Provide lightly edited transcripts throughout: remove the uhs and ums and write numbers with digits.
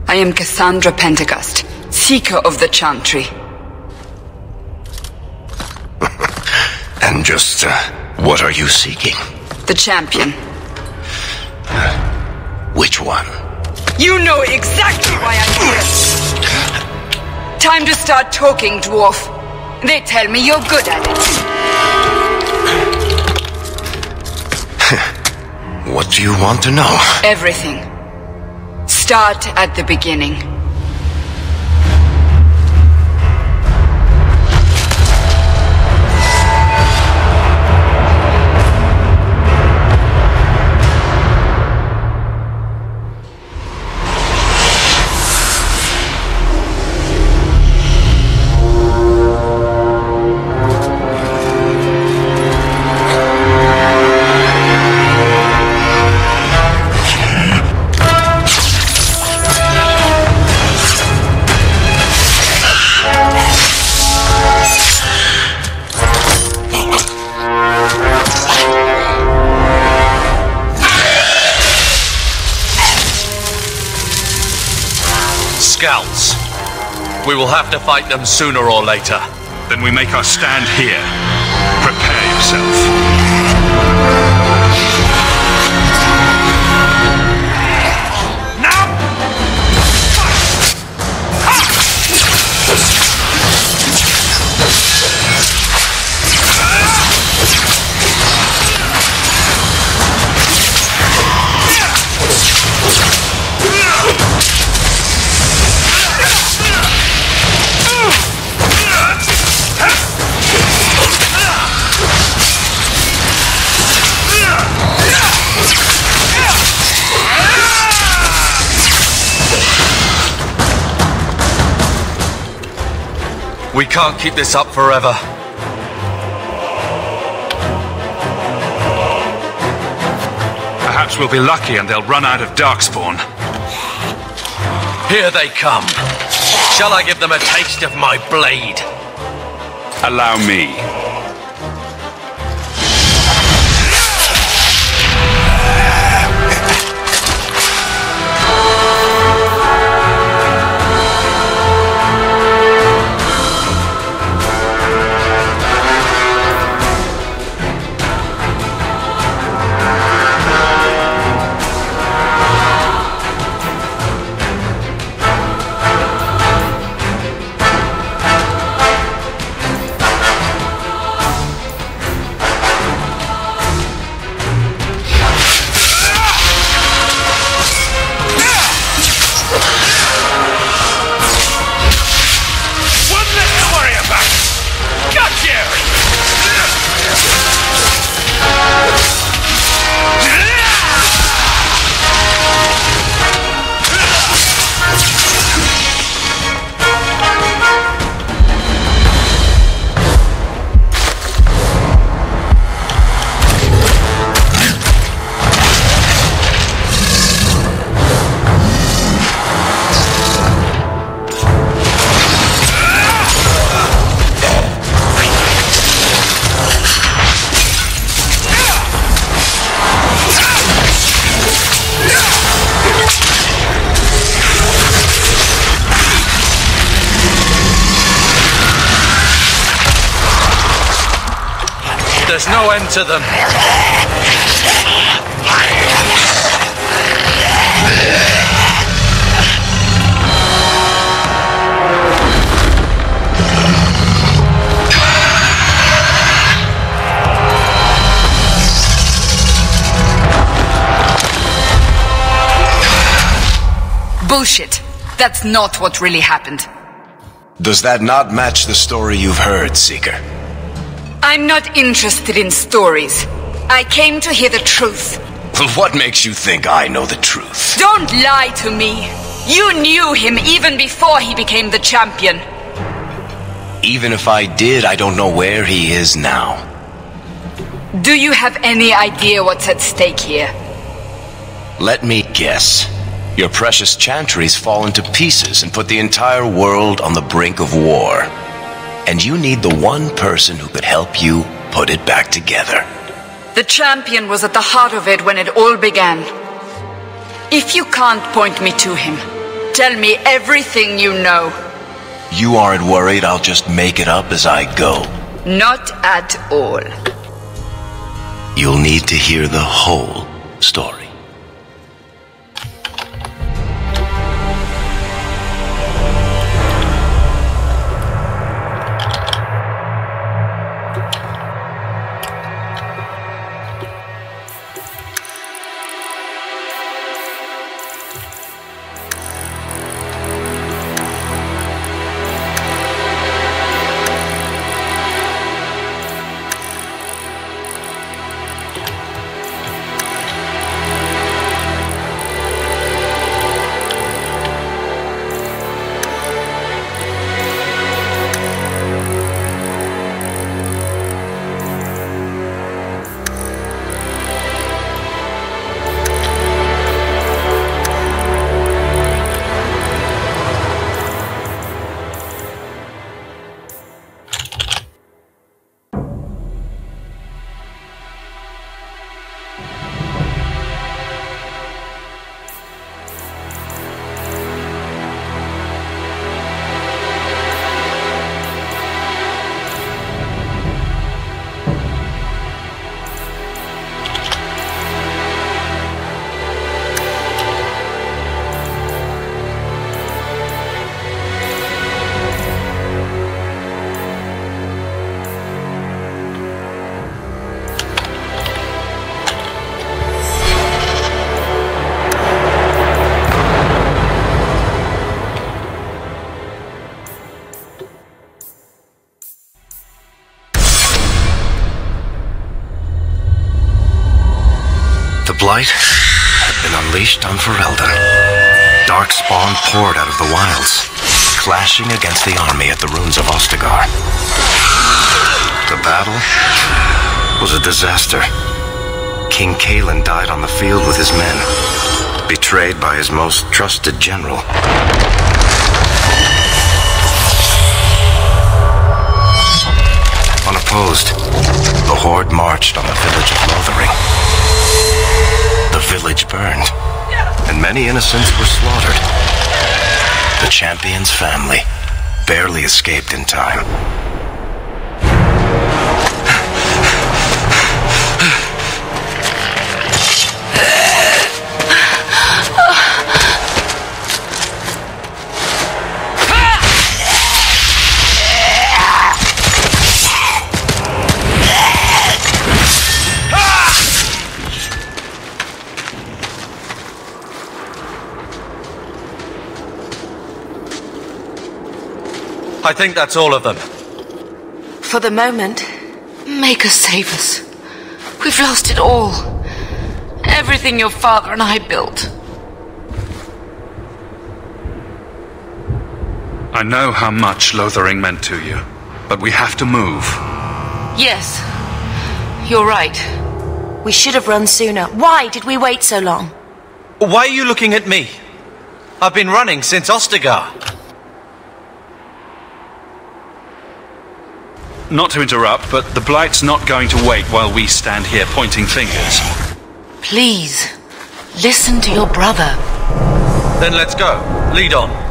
I am Cassandra Pentecost, Seeker of the Chantry. And just, what are you seeking? The champion. Which one? You know exactly why I'm here! Time to start talking, dwarf. They tell me you're good at it. What do you want to know? Everything. Start at the beginning. Scouts. We will have to fight them sooner or later. Then we make our stand here. Prepare yourself. We can't keep this up forever. Perhaps we'll be lucky and they'll run out of Darkspawn. Here they come. Shall I give them a taste of my blade? Allow me. There's no end to them. Bullshit. That's not what really happened. Does that not match the story you've heard, Seeker? I'm not interested in stories. I came to hear the truth. What makes you think I know the truth? Don't lie to me. You knew him even before he became the champion. Even if I did, I don't know where he is now. Do you have any idea what's at stake here? Let me guess. Your precious chantry's fallen to pieces and put the entire world on the brink of war. And you need the one person who could help you put it back together. The champion was at the heart of it when it all began. If you can't point me to him, tell me everything you know. You aren't worried I'll just make it up as I go? Not at all. You'll need to hear the whole story. The blight had been unleashed on Ferelden. Dark spawn poured out of the wilds, clashing against the army at the ruins of Ostagar. The battle was a disaster. King Cailan died on the field with his men, betrayed by his most trusted general. Unopposed, the Horde marched on the village of Lothering. The village burned, and many innocents were slaughtered. The champion's family barely escaped in time. I think that's all of them. For the moment, Maker save us. We've lost it all. Everything your father and I built. I know how much Lothering meant to you, but we have to move. Yes, you're right. We should have run sooner. Why did we wait so long? Why are you looking at me? I've been running since Ostagar. Not to interrupt, but the Blight's not going to wait while we stand here pointing fingers. Please, listen to your brother. Then let's go. Lead on.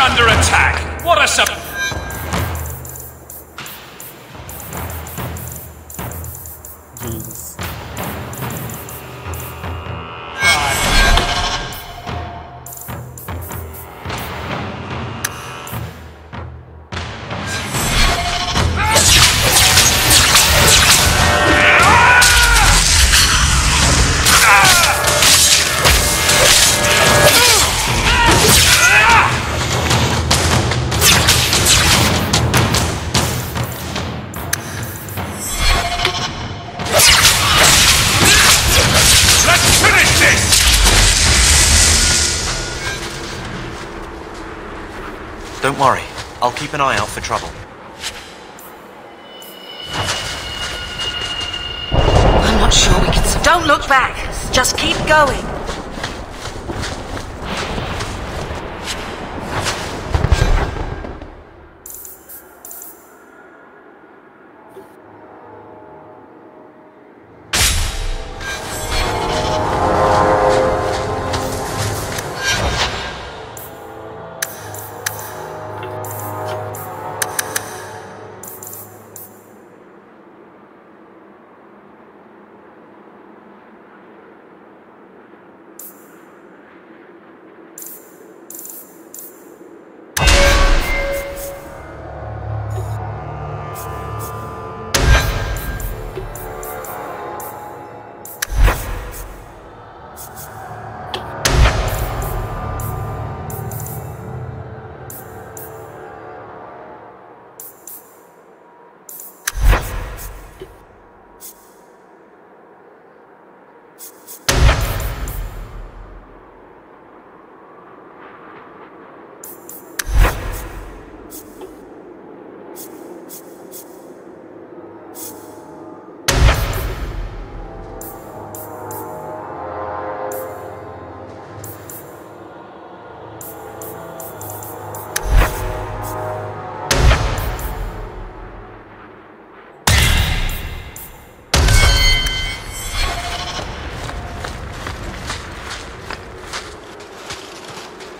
Under attack! What a Don't worry. I'll keep an eye out for trouble. not sure we can survive. Don't look back. Just keep going.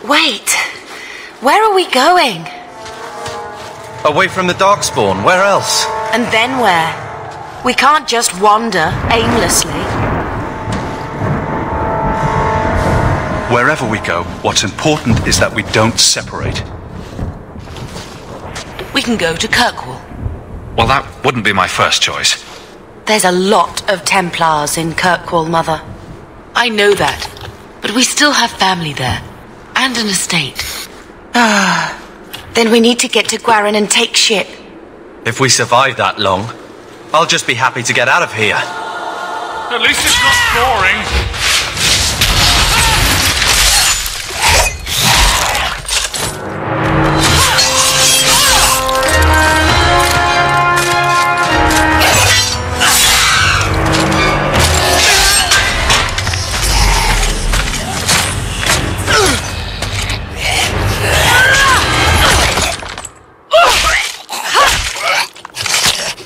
Wait, where are we going? Away from the Darkspawn, where else? And then where? We can't just wander aimlessly. Wherever we go, what's important is that we don't separate. We can go to Kirkwall. Well, that wouldn't be my first choice. There's a lot of Templars in Kirkwall, Mother. I know that, but we still have family there, and an estate. Then we need to get to Gwarin and take ship. If we survive that long, I'll just be happy to get out of here. At least it's not boring.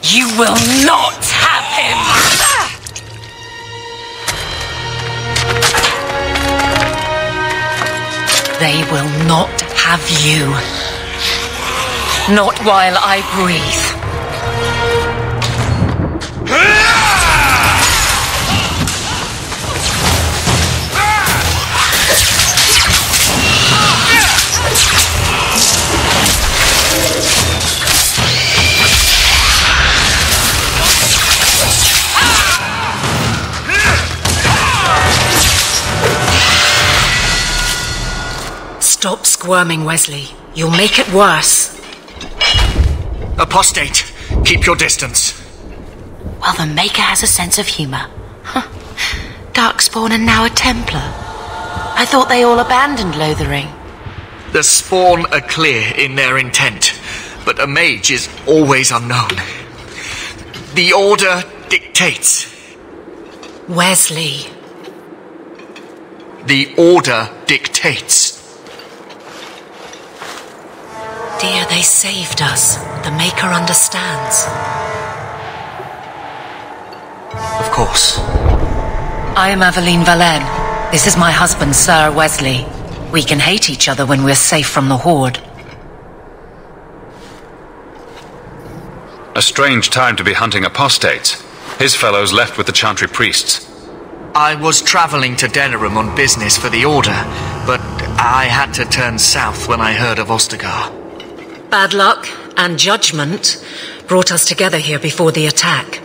You will not have him! They will not have you. Not while I breathe. Stop squirming, Wesley. You'll make it worse. Apostate, keep your distance. Well, the Maker has a sense of humour. Darkspawn and now a Templar. I thought they all abandoned Lothering. The Spawn are clear in their intent, but a mage is always unknown. The Order dictates. Wesley. The Order dictates. Dear, they saved us. The Maker understands. Of course. I am Aveline Valenne. This is my husband, Sir Wesley. We can hate each other when we're safe from the Horde. A strange time to be hunting apostates. His fellows left with the Chantry priests. I was traveling to Denerim on business for the Order, but I had to turn south when I heard of Ostagar. Bad luck and judgment brought us together here before the attack.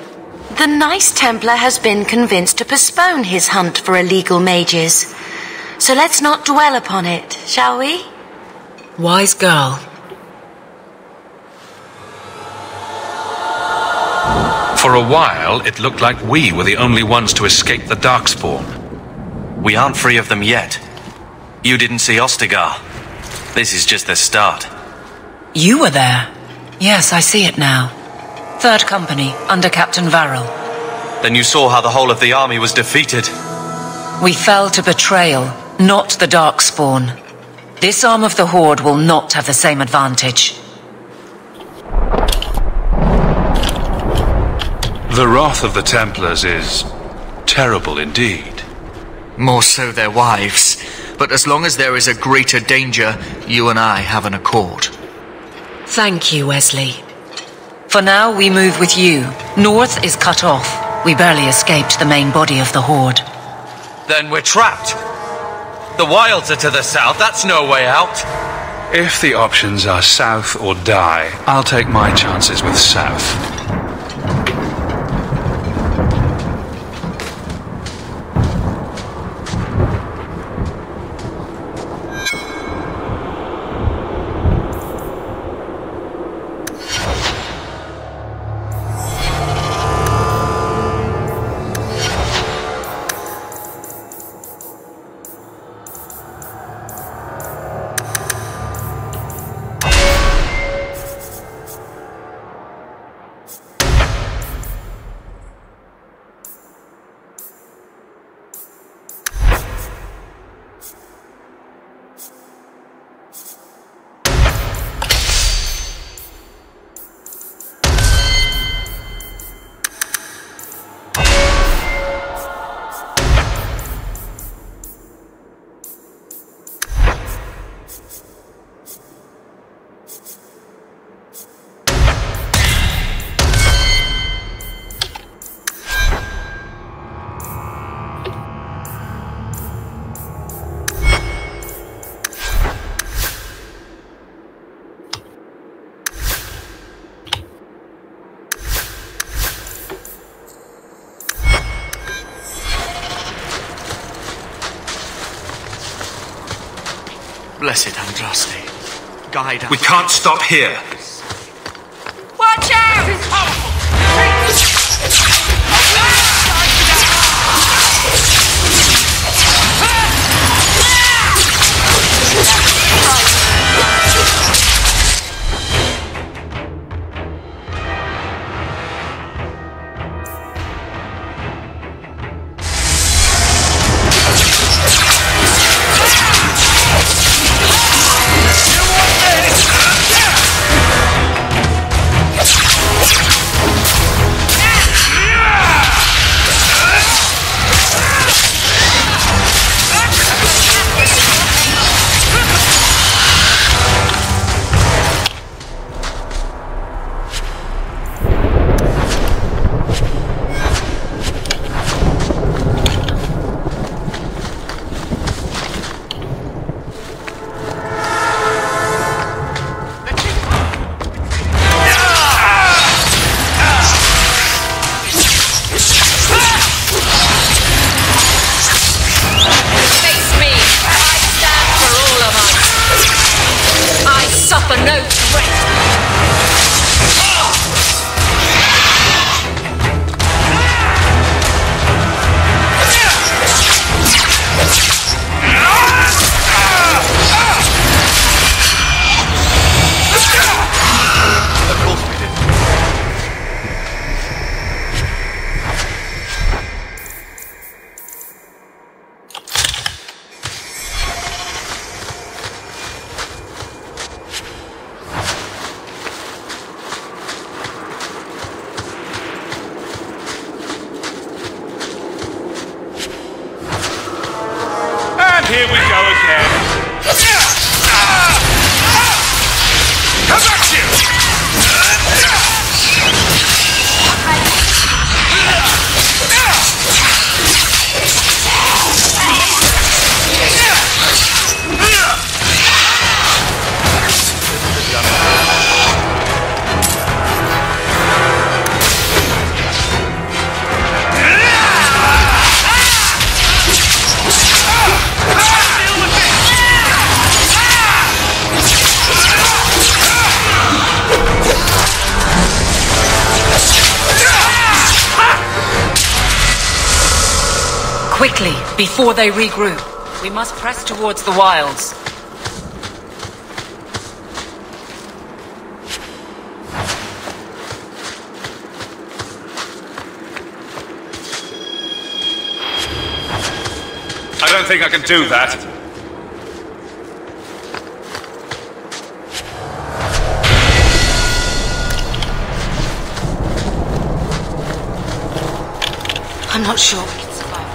The nice Templar has been convinced to postpone his hunt for illegal mages. So let's not dwell upon it, shall we? Wise girl. For a while, it looked like we were the only ones to escape the Darkspawn. We aren't free of them yet. You didn't see Ostagar. This is just the start. You were there. Yes, I see it now. Third Company, under Captain Varrel. Then you saw how the whole of the army was defeated. We fell to betrayal, not the Darkspawn. This arm of the Horde will not have the same advantage. The wrath of the Templars is terrible indeed. More so their wives. But as long as there is a greater danger, you and I have an accord. Thank you, Wesley. For now, we move with you. North is cut off. We barely escaped the main body of the Horde. Then we're trapped. The wilds are to the south, that's no way out. If the options are south or die, I'll take my chances with south. Blessed Andraste, guide us. We can't stop here. Watch out! Here we go again. Come back to you! Quickly, before they regroup. We must press towards the wilds. don't think I can do that. I'm not sure we can survive.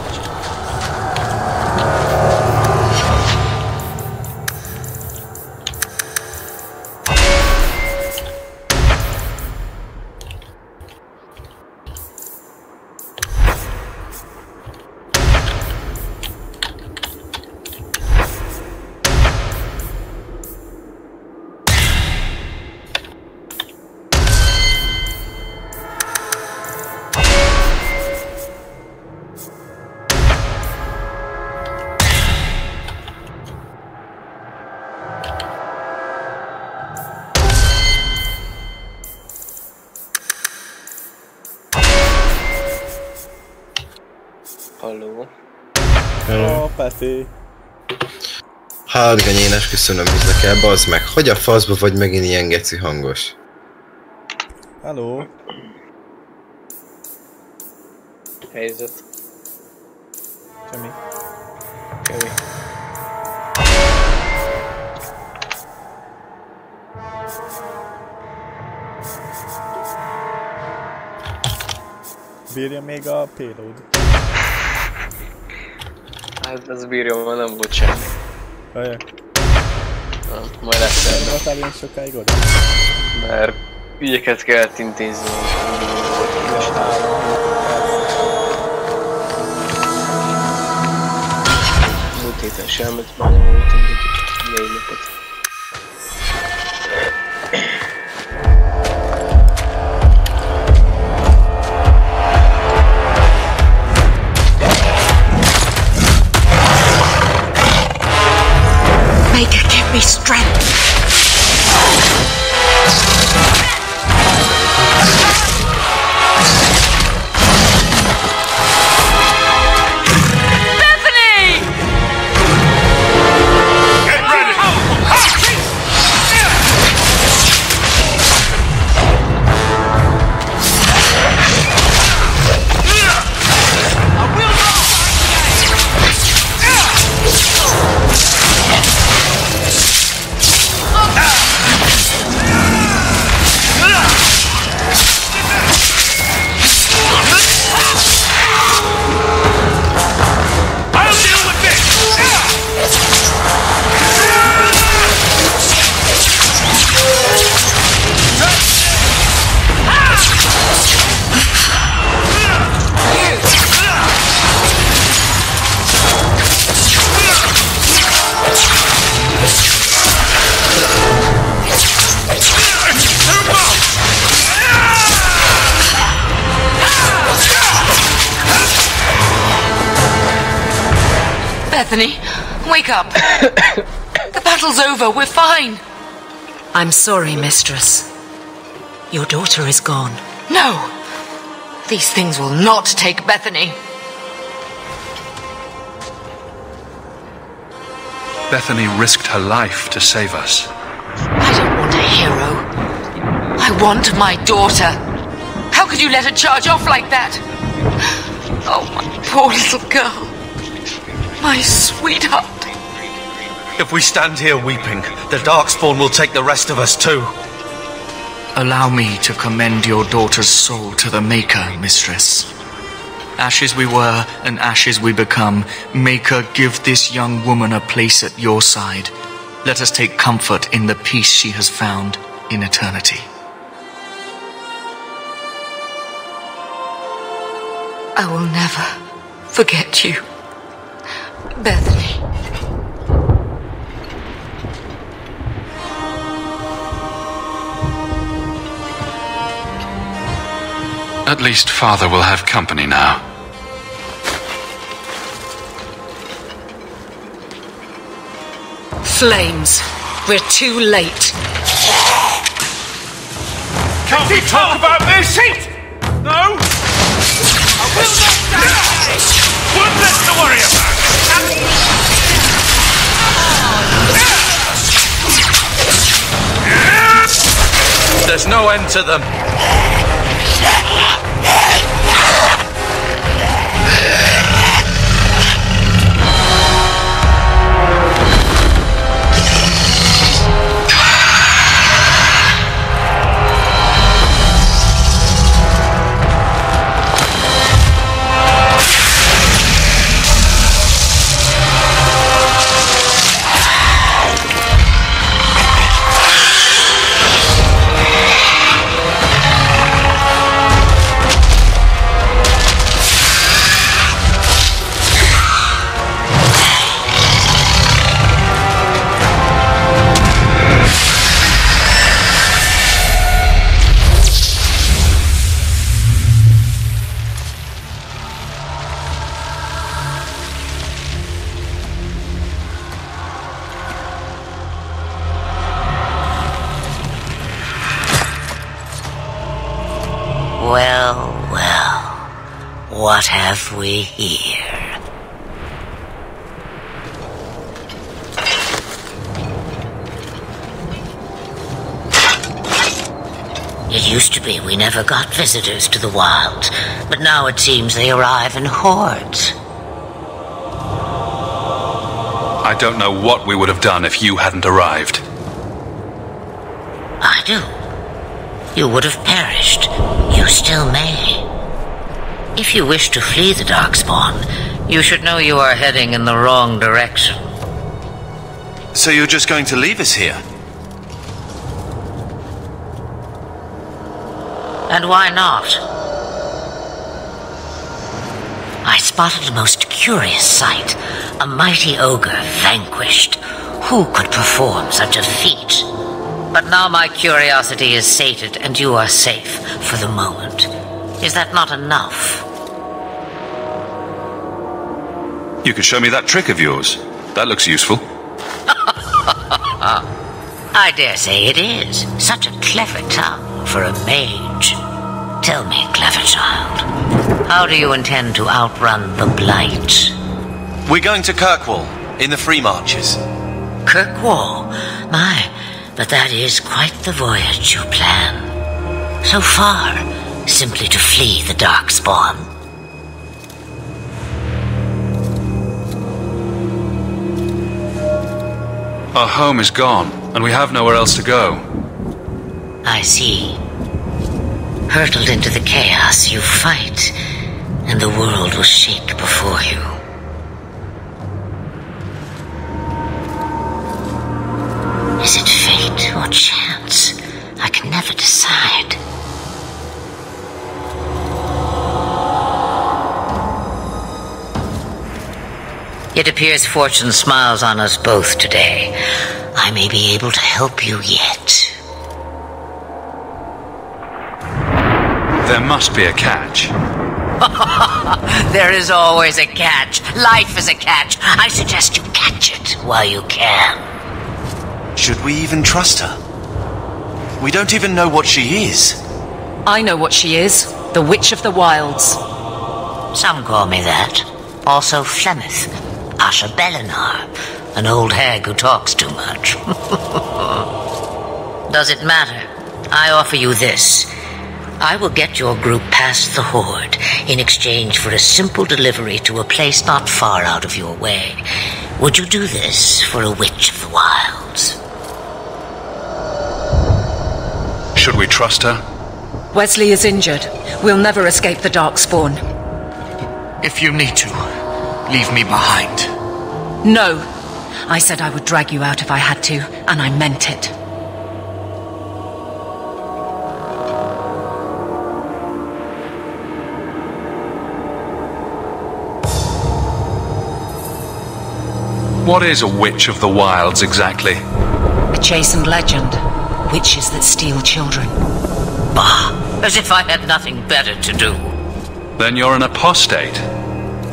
Halló. Hello, Peti. Hátganyénes, köszönöm, hívnak el, bazd meg. Hogy a faszba vagy megint ilyen geci hangos? Hello. Helyzet. Semmi. Semmi. Bírja még a payload? Hát ez bírja, ma nem volt semmi. Ajaj. Majd lesz el. erre. Voltál én sokáig oda? Mert ügyeket kellett intézni. Múlt héten semmit, már nem volt egy 4 napot. Maker, give me strength. Bethany! Get ready! Bethany, wake up. The battle's over. We're fine. I'm sorry, mistress. Your daughter is gone. No. These things will not take Bethany. Bethany risked her life to save us. I don't want a hero. I want my daughter. How could you let her charge off like that? Oh, my poor little girl. My sweetheart. If we stand here weeping, the Darkspawn will take the rest of us too. Allow me to commend your daughter's soul to the Maker, mistress. Ashes we were, and ashes we become. Maker, give this young woman a place at your side. Let us take comfort in the peace she has found in eternity. I will never forget you, Bethany. At least Father will have company now. Flames. We're too late. Can't we talk about this? No? I will not die! One less to worry about! There's no end to them. What have we here? It used to be we never got visitors to the wilds, but now it seems they arrive in hordes. I don't know what we would have done if you hadn't arrived. I do. You would have perished. You still may. If you wish to flee the Darkspawn, you should know you are heading in the wrong direction. So you're just going to leave us here? And why not? I spotted a most curious sight. A mighty ogre vanquished. Who could perform such a feat? But now my curiosity is sated and you are safe for the moment. Is that not enough? You could show me that trick of yours. That looks useful. I dare say it is. Such a clever tongue for a mage. Tell me, clever child, how do you intend to outrun the Blight? We're going to Kirkwall, in the Free Marches. Kirkwall? My, but that is quite the voyage you plan. So far, simply to flee the Darkspawn. Our home is gone, and we have nowhere else to go. I see. Hurtled into the chaos, you fight, and the world will shake before you. Is it fate or chance? I can never decide. It appears fortune smiles on us both today. I may be able to help you yet. There must be a catch. There is always a catch. Life is a catch. I suggest you catch it while you can. Should we even trust her? We don't even know what she is. I know what she is. The Witch of the Wilds. Some call me that. Also Flemeth. Asha Belinar. An old hag who talks too much. Does it matter? I offer you this. I will get your group past the Horde in exchange for a simple delivery to a place not far out of your way. Would you do this for a Witch of the Wilds? Should we trust her? Wesley is injured. We'll never escape the Darkspawn. If you need to, leave me behind. No. I said I would drag you out if I had to, and I meant it. What is a Witch of the Wilds exactly? A chastened legend. Witches that steal children. Bah! As if I had nothing better to do. Then you're an apostate.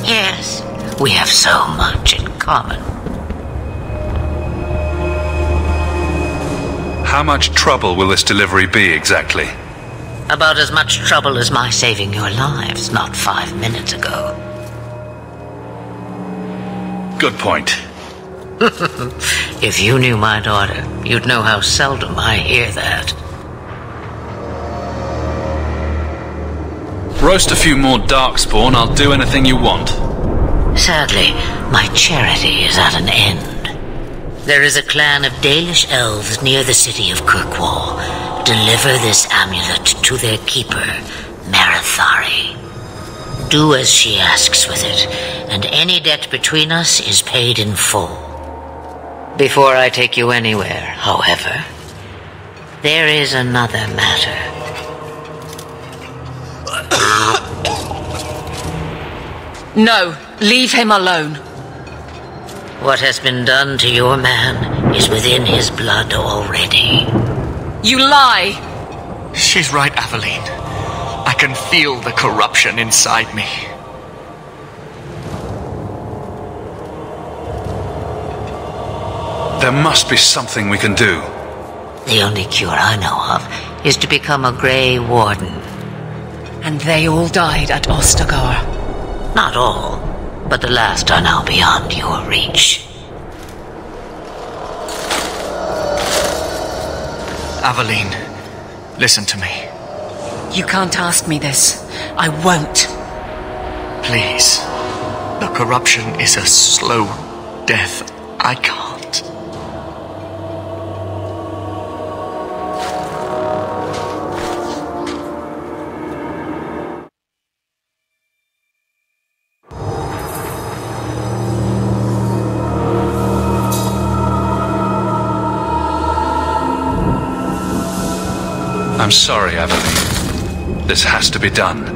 Yes, we have so much in common. How much trouble will this delivery be exactly? About as much trouble as my saving your lives not 5 minutes ago. Good point. If you knew my daughter, you'd know how seldom I hear that. Roast a few more Darkspawn, I'll do anything you want. Sadly, my charity is at an end. There is a clan of Dalish elves near the city of Kirkwall. Deliver this amulet to their keeper, Marathari. Do as she asks with it, and any debt between us is paid in full. Before I take you anywhere, however, there is another matter. No, leave him alone. What has been done to your man is within his blood already. You lie! She's right, Aveline. I can feel the corruption inside me. There must be something we can do. The only cure I know of is to become a Grey Warden. And they all died at Ostagar. Not all, but the last are now beyond your reach. Aveline, listen to me. You can't ask me this. I won't. Please. The corruption is a slow death. I can't. I'm sorry, Aveline. This has to be done.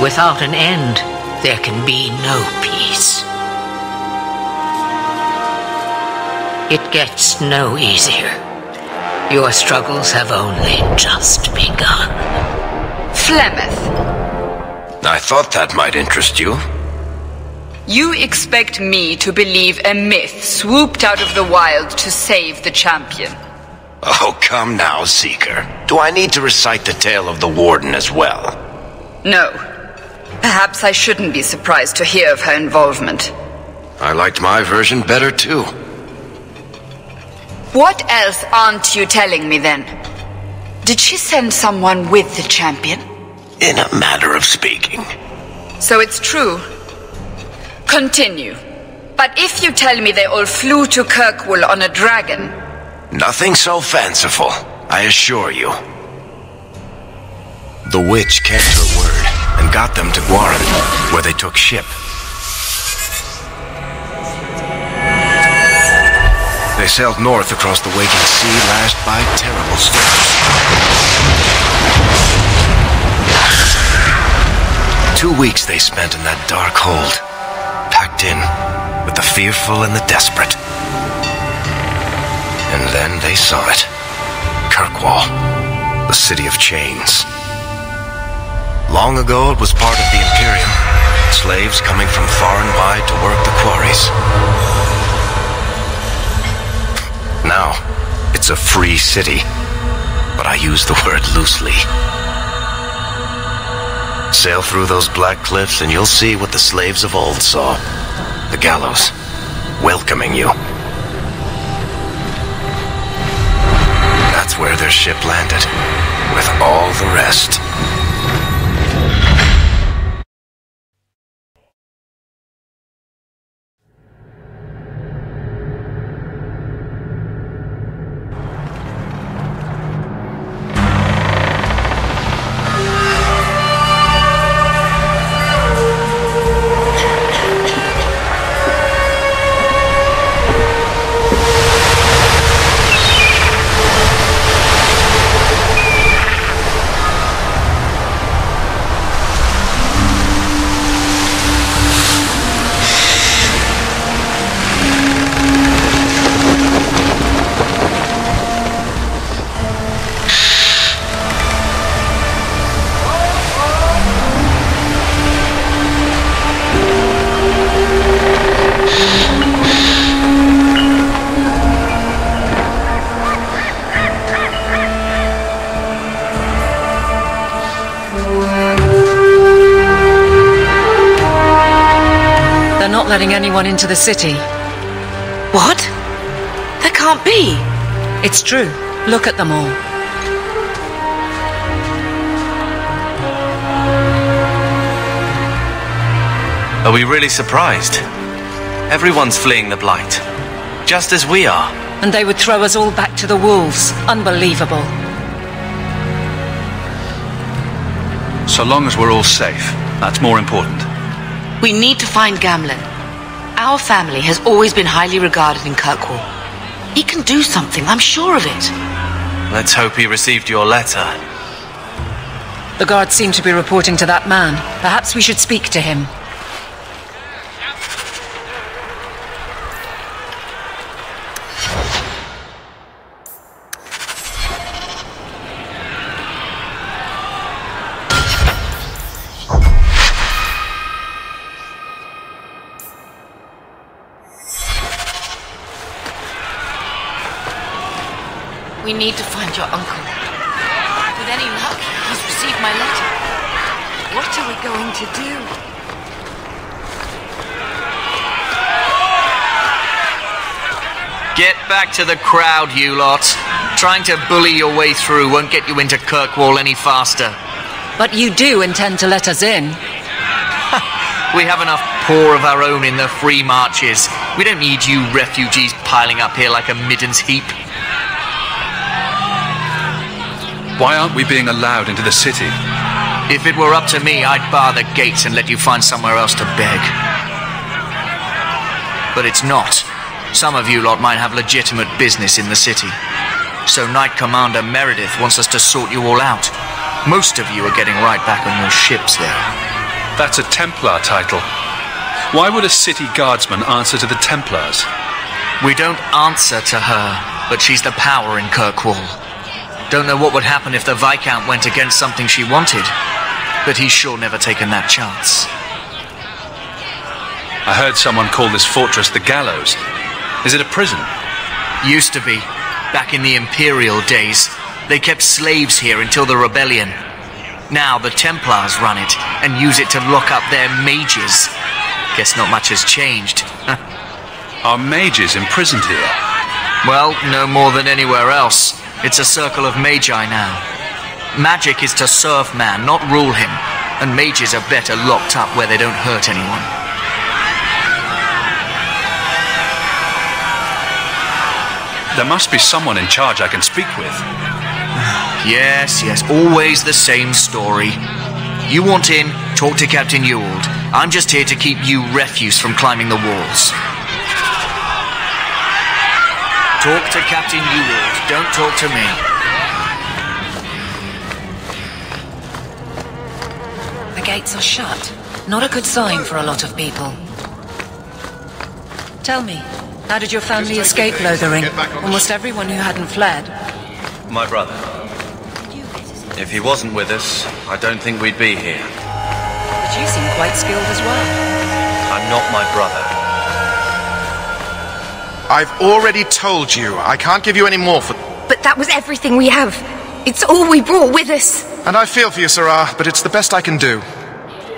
Without an end, there can be no peace. It gets no easier. Your struggles have only just begun. Flemeth, I thought that might interest you. you expect me to believe a myth swooped out of the wild to save the champion? Oh, come now, Seeker. Do I need to recite the tale of the Warden as well? No. Perhaps I shouldn't be surprised to hear of her involvement. I liked my version better, too. What else aren't you telling me, then? Did she send someone with the champion? In a manner of speaking. So it's true. Continue. But if you tell me they all flew to Kirkwall on a dragon... Nothing so fanciful, I assure you. The witch kept her word and got them to Guaran, where they took ship. They sailed north across the waking sea, lashed by terrible storms. 2 weeks they spent in that dark hold, packed in with the fearful and the desperate. And then they saw it. Kirkwall, the city of chains. Long ago it was part of the Imperium, slaves coming from far and wide to work the quarries. Now, it's a free city, but I use the word loosely. Sail through those black cliffs and you'll see what the slaves of old saw. The gallows, welcoming you. That's where their ship landed, with all the rest. Letting anyone into the city. What? That can't be. It's true. Look at them all. Are we really surprised? Everyone's fleeing the Blight. Just as we are. And they would throw us all back to the wolves. Unbelievable. So long as we're all safe, that's more important. We need to find Gamlen. Our family has always been highly regarded in Kirkwall. He can do something, I'm sure of it. Let's hope he received your letter. The guards seem to be reporting to that man. Perhaps we should speak to him. We need to find your uncle. With any luck, he's received my letter. What are we going to do? Get back to the crowd, you lot. Trying to bully your way through won't get you into Kirkwall any faster. But you do intend to let us in. We have enough poor of our own in the free marches. We don't need you refugees piling up here like a middens heap. Why aren't we being allowed into the city? If it were up to me, I'd bar the gates and let you find somewhere else to beg. But it's not. Some of you lot might have legitimate business in the city. So Knight Commander Meredith wants us to sort you all out. Most of you are getting right back on your ships there. That's a Templar title. Why would a city guardsman answer to the Templars? We don't answer to her, but she's the power in Kirkwall. Don't know what would happen if the Viscount went against something she wanted, but he's sure never taken that chance. I heard someone call this fortress the Gallows. Is it a prison? Used to be. Back in the Imperial days. They kept slaves here until the rebellion. Now the Templars run it and use it to lock up their mages. Guess not much has changed. Are mages imprisoned here? Well, no more than anywhere else. It's a circle of magi now. Magic is to serve man, not rule him. And mages are better locked up where they don't hurt anyone. There must be someone in charge I can speak with. Yes, always the same story. You want in, talk to Captain Ewald. I'm just here to keep you refuse from climbing the walls. Talk to Captain Ewald, don't talk to me. The gates are shut. Not a good sign for a lot of people. Tell me, how did your family escape Lothering? Almost everyone who hadn't fled. My brother. If he wasn't with us, I don't think we'd be here. But you seem quite skilled as well. I'm not my brother. I've already told you. I can't give you any more for... But that was everything we have. It's all we brought with us. And I feel for you, Sarah, but it's the best I can do.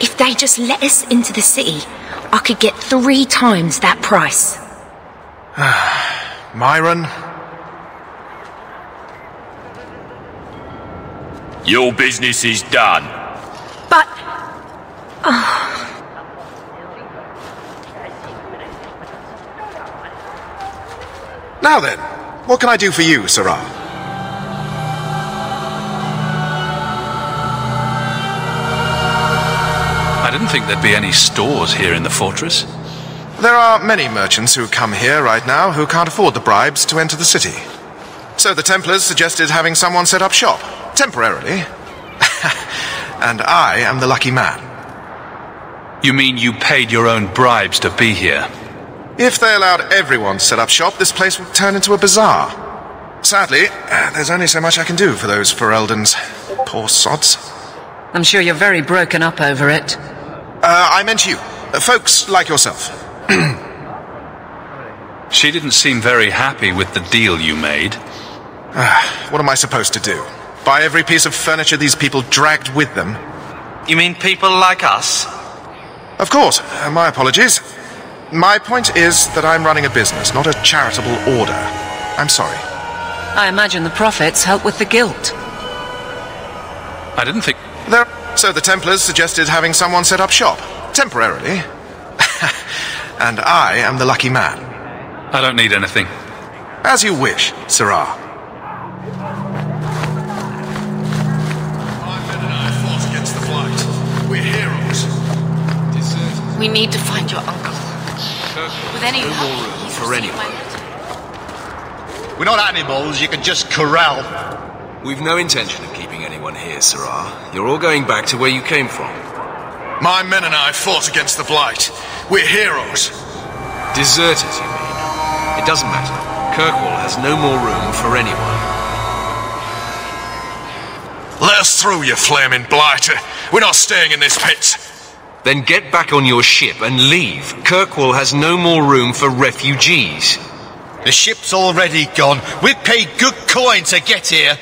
If they just let us into the city, I could get 3 times that price. Myron? Your business is done. But... Now then, what can I do for you, Sarah? I didn't think there'd be any stores here in the fortress. There are many merchants who come here right now who can't afford the bribes to enter the city. So the Templars suggested having someone set up shop, temporarily. And I am the lucky man. You mean you paid your own bribes to be here? If they allowed everyone to set up shop, this place would turn into a bazaar. Sadly, there's only so much I can do for those Fereldans. Poor sods. I'm sure you're very broken up over it. I meant you. Folks like yourself. She didn't seem very happy with the deal you made. What am I supposed to do? Buy every piece of furniture these people dragged with them? You mean people like us? Of course. My apologies. My point is that I'm running a business, not a charitable order. I'm sorry. I imagine the profits help with the guilt. I didn't think... So the Templars suggested having someone set up shop, temporarily. And I am the lucky man. I don't need anything. As you wish, Sarah. Against the fly. We need to find your uncle. With any luck, he's for received my anyone. letter. We're not animals you can just corral. We've no intention of keeping anyone here, Sirrah. You're all going back to where you came from. My men and I fought against the Blight. We're heroes. Deserters, you mean? It doesn't matter. Kirkwall has no more room for anyone. Let us through, you flaming blighter. We're not staying in this pit. Then get back on your ship and leave. Kirkwall has no more room for refugees. The ship's already gone. We paid good coin to get here.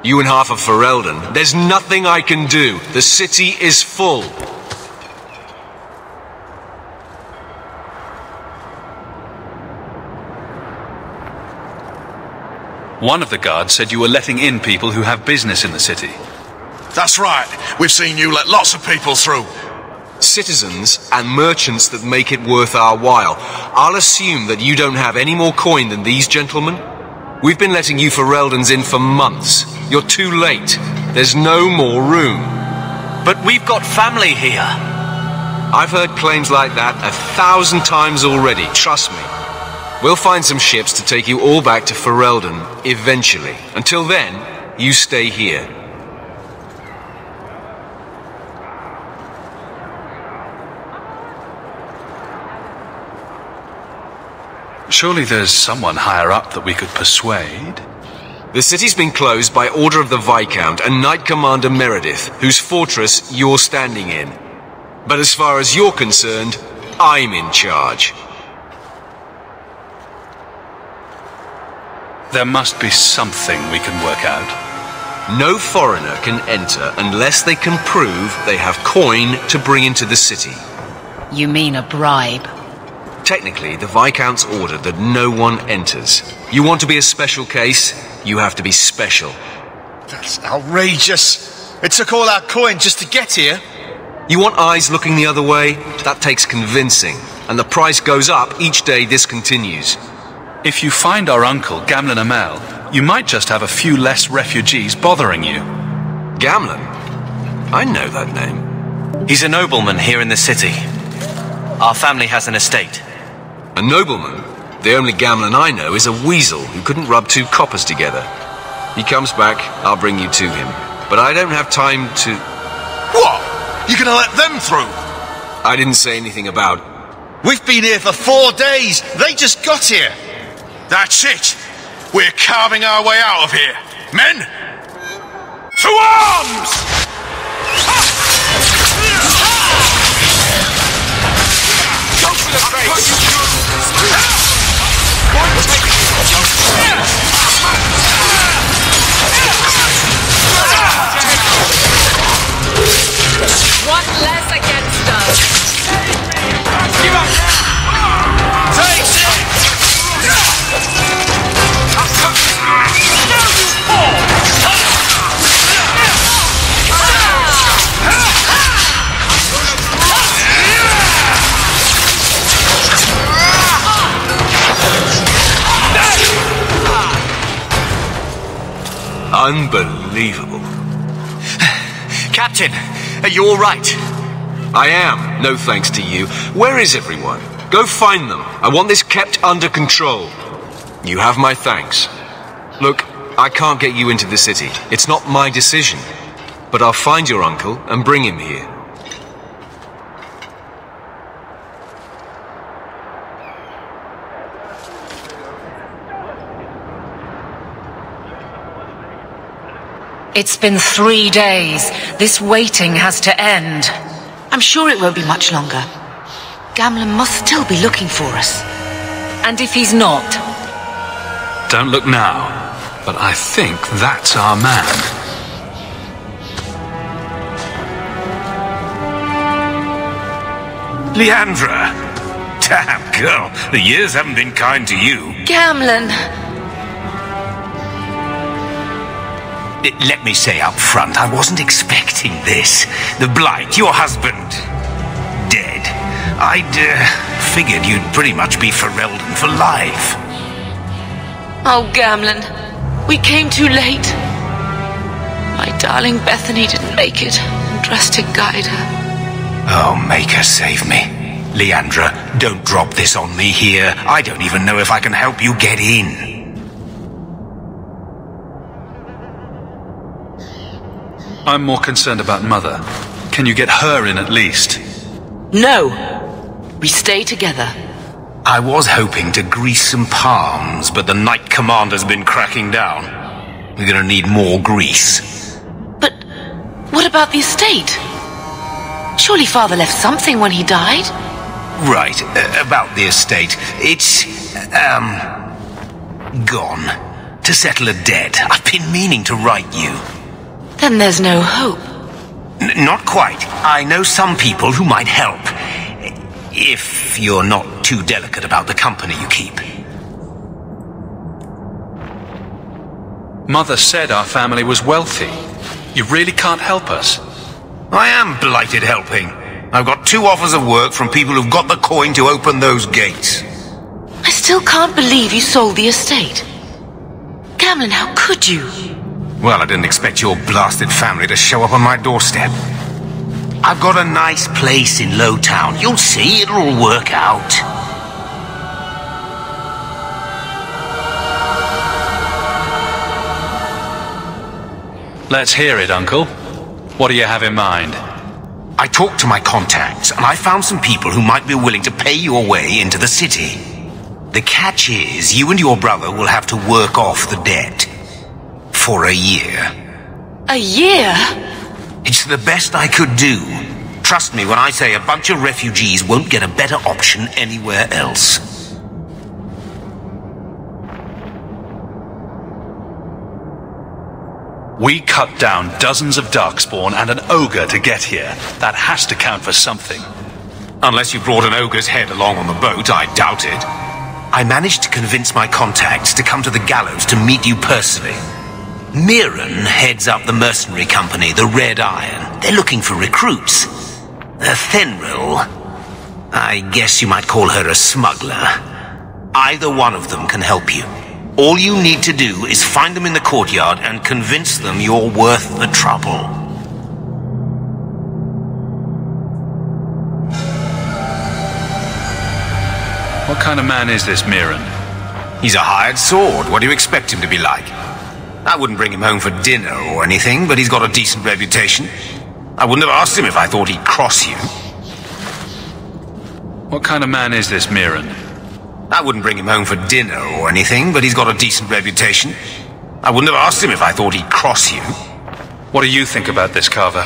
You and half of Ferelden. There's nothing I can do. The city is full. One of the guards said you were letting in people who have business in the city. That's right. We've seen you let lots of people through. Citizens and merchants that make it worth our while. I'll assume that you don't have any more coin than these gentlemen. We've been letting you Fereldans in for months. You're too late. There's no more room. But we've got family here. I've heard claims like that 1,000 times already, trust me. We'll find some ships to take you all back to Ferelden, eventually. Until then, you stay here. Surely there's someone higher up that we could persuade. The city's been closed by order of the Viscount and Knight Commander Meredith, whose fortress you're standing in. But as far as you're concerned, I'm in charge. There must be something we can work out. No foreigner can enter unless they can prove they have coin to bring into the city. You mean a bribe? Technically, the Viscount's ordered that no one enters. You want to be a special case, you have to be special. That's outrageous. It took all our coin just to get here. You want eyes looking the other way? That takes convincing. And the price goes up each day this continues. If you find our uncle, Gamlen Amel, you might just have a few less refugees bothering you. Gamlen? I know that name. He's a nobleman here in the city. Our family has an estate. A nobleman? The only Gamlen I know is a weasel who couldn't rub two coppers together. He comes back, I'll bring you to him. But I don't have time to... What? You're gonna let them through? I didn't say anything about... We've been here for 4 days. They just got here. That's it. We're carving our way out of here. Men, to arms! Go for the face! One less against us. Give up now! Take it! Unbelievable. Captain, are you all right? I am, no thanks to you. Where is everyone? Go find them. I want this kept under control. You have my thanks. Look, I can't get you into the city. It's not my decision. But I'll find your uncle and bring him here. It's been 3 days. This waiting has to end. I'm sure it won't be much longer. Gamlen must still be looking for us. And if he's not? Don't look now, but I think that's our man. Leandra! Damn, girl, the years haven't been kind to you. Gamlen! Let me say up front, I wasn't expecting this. The Blight, your husband, dead. I'd figured you'd pretty much be Ferelden for life. Oh, Gamlen, we came too late. My darling Bethany didn't make it, and dressed to guide her. Oh, make her save me. Leandra, don't drop this on me here. I don't even know if I can help you get in. I'm more concerned about Mother. Can you get her in at least? No. We stay together. I was hoping to grease some palms, but the Knight Commander's been cracking down. We're gonna need more grease. But what about the estate? Surely Father left something when he died? Right, about the estate. It's, gone. To settle a debt. I've been meaning to write you. Then there's no hope. Not quite. I know some people who might help. If you're not too delicate about the company you keep. Mother said our family was wealthy. You really can't help us. I am blighted helping. I've got 2 offers of work from people who've got the coin to open those gates. I still can't believe you sold the estate. Gamlin, how could you? Well, I didn't expect your blasted family to show up on my doorstep. I've got a nice place in Lowtown. You'll see, it'll all work out. Let's hear it, Uncle. What do you have in mind? I talked to my contacts, and I found some people who might be willing to pay your way into the city. The catch is, you and your brother will have to work off the debt. For a year. A year? It's the best I could do. Trust me when I say a bunch of refugees won't get a better option anywhere else. We cut down dozens of Darkspawn and an ogre to get here. That has to count for something. Unless you brought an ogre's head along on the boat, I doubt it. I managed to convince my contacts to come to the gallows to meet you personally. Mirren heads up the mercenary company, the Red Iron. They're looking for recruits. Fenrir, I guess you might call her a smuggler. Either one of them can help you. All you need to do is find them in the courtyard and convince them you're worth the trouble. What kind of man is this Mirren? He's a hired sword. What do you expect him to be like? I wouldn't bring him home for dinner or anything, but he's got a decent reputation. I wouldn't have asked him if I thought he'd cross you. What kind of man is this Mirren? I wouldn't bring him home for dinner or anything, but he's got a decent reputation. I wouldn't have asked him if I thought he'd cross you. What do you think about this, Carver?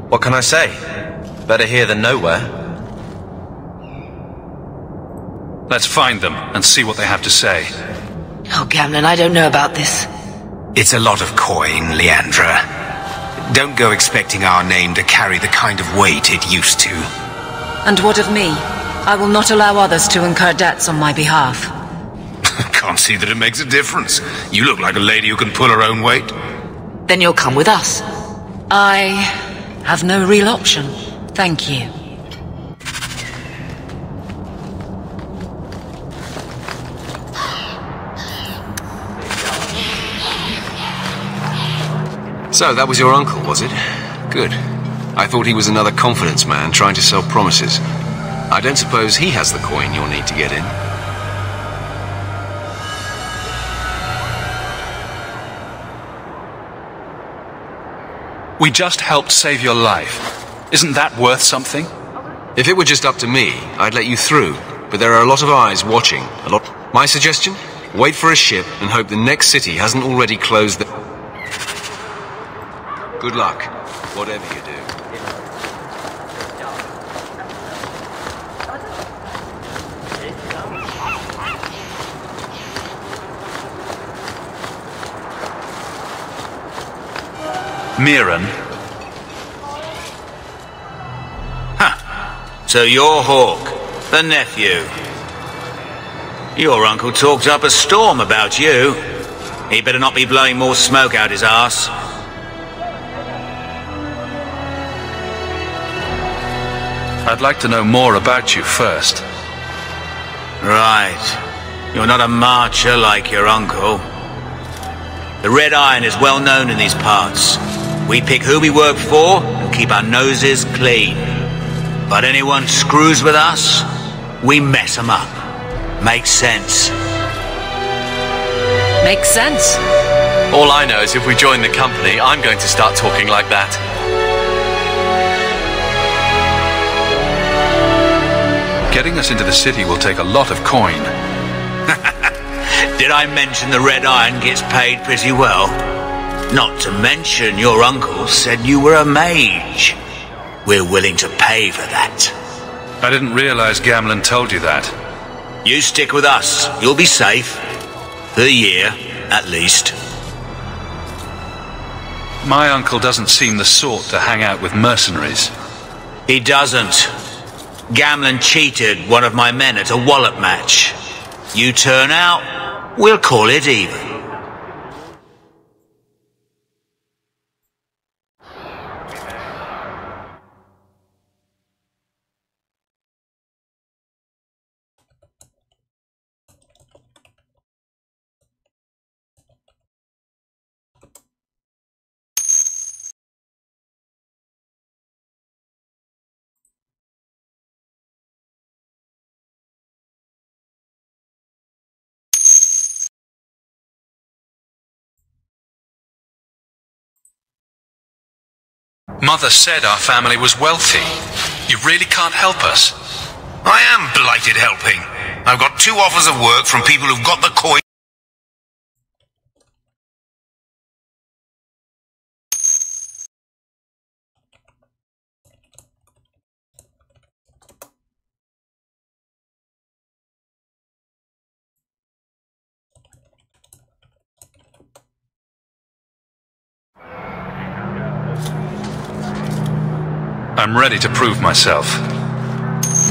What can I say? Better here than nowhere. Let's find them and see what they have to say. Oh, Gamlin, I don't know about this. It's a lot of coin, Leandra. Don't go expecting our name to carry the kind of weight it used to. And what of me? I will not allow others to incur debts on my behalf. Can't see that it makes a difference. You look like a lady who can pull her own weight. Then you'll come with us. I have no real option. Thank you. So, that was your uncle, was it? Good. I thought he was another confidence man trying to sell promises. I don't suppose he has the coin you'll need to get in. We just helped save your life. Isn't that worth something? If it were just up to me, I'd let you through. But there are a lot of eyes watching. My suggestion? Wait for a ship and hope the next city hasn't already closed the... Good luck, whatever you do. Mirren? So you're Hawk, the nephew. Your uncle talked up a storm about you. He better not be blowing more smoke out his arse. I'd like to know more about you first. Right. You're not a marcher like your uncle. The Red Iron is well known in these parts. We pick who we work for and keep our noses clean. But anyone screws with us, we mess 'em up. Makes sense. Makes sense. All I know is if we join the company, I'm going to start talking like that. Getting us into the city will take a lot of coin. Did I mention the Red Iron gets paid pretty well? Not to mention your uncle said you were a mage. We're willing to pay for that. I didn't realize Gamlen told you that. You stick with us. You'll be safe. For a year, at least. My uncle doesn't seem the sort to hang out with mercenaries. He doesn't. Gamlen cheated one of my men at a wallop match. You turn out, we'll call it even. Mother said our family was wealthy. You really can't help us. I am blighted helping. I've got 2 offers of work from people who've got the coin. I'm ready to prove myself.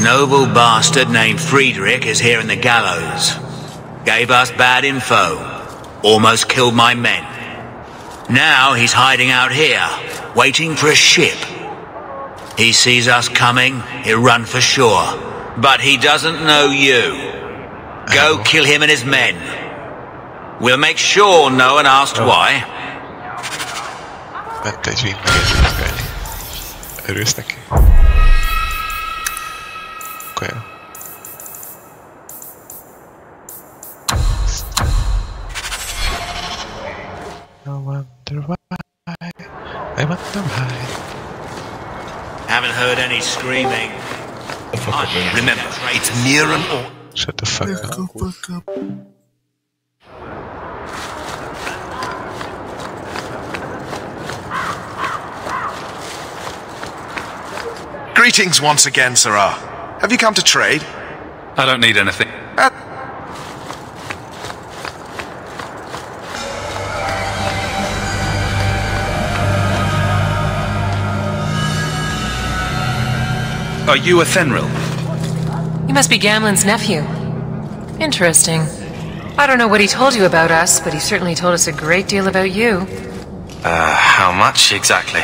Noble bastard named Friedrich is here in the gallows. Gave us bad info. Almost killed my men. Now he's hiding out here, waiting for a ship. He sees us coming, he'll run for sure. But he doesn't know you. Go kill him and his men. We'll make sure no one asked why. Ment egy végig megértőzgálni. Örülsz neki? Akkor jó. I wonder why. I wonder why. Haven't heard any screaming. Remember, it's Mirren or... Shut the fuck up. Greetings once again, Sirrah. Have you come to trade? I don't need anything. Are you a Fenrir? You must be Gamlen's nephew. Interesting. I don't know what he told you about us, but he certainly told us a great deal about you. How much exactly?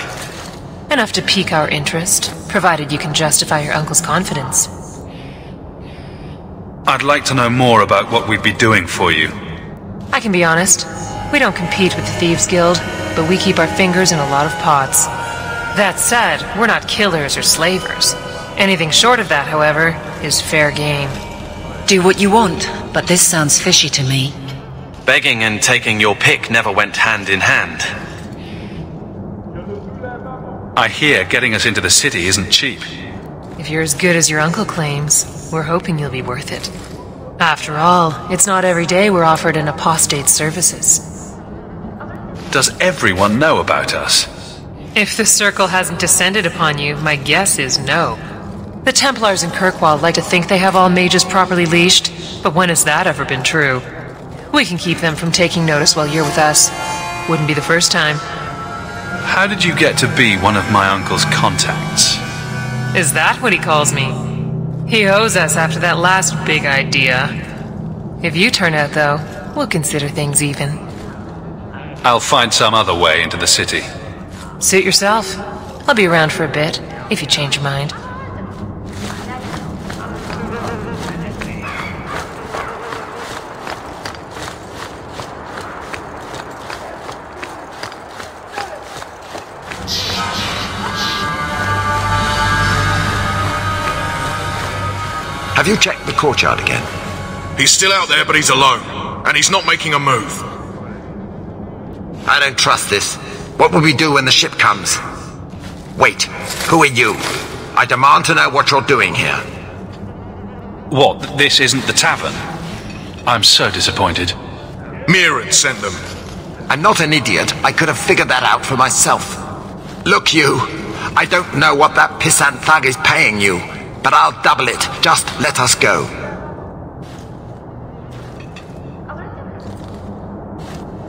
Enough to pique our interest, provided you can justify your uncle's confidence. I'd like to know more about what we'd be doing for you. I can be honest. We don't compete with the Thieves Guild, but we keep our fingers in a lot of pots. That said, we're not killers or slavers. Anything short of that, however, is fair game. Do what you want, but this sounds fishy to me. Begging and taking your pick never went hand in hand. I hear getting us into the city isn't cheap. If you're as good as your uncle claims, we're hoping you'll be worth it. After all, it's not every day we're offered an apostate's services. Does everyone know about us? If the circle hasn't descended upon you, my guess is no. The Templars in Kirkwall like to think they have all mages properly leashed, but when has that ever been true? We can keep them from taking notice while you're with us. Wouldn't be the first time. How did you get to be one of my uncle's contacts? Is that what he calls me? He owes us after that last big idea. If you turn out, though, we'll consider things even. I'll find some other way into the city. Suit yourself. I'll be around for a bit, if you change your mind. Have you checked the courtyard again? He's still out there, but he's alone. And he's not making a move. I don't trust this. What will we do when the ship comes? Wait, who are you? I demand to know what you're doing here. What, this isn't the tavern? I'm so disappointed. Mirren sent them. I'm not an idiot. I could have figured that out for myself. Look, you. I don't know what that pissant thug is paying you, but I'll double it. Just let us go.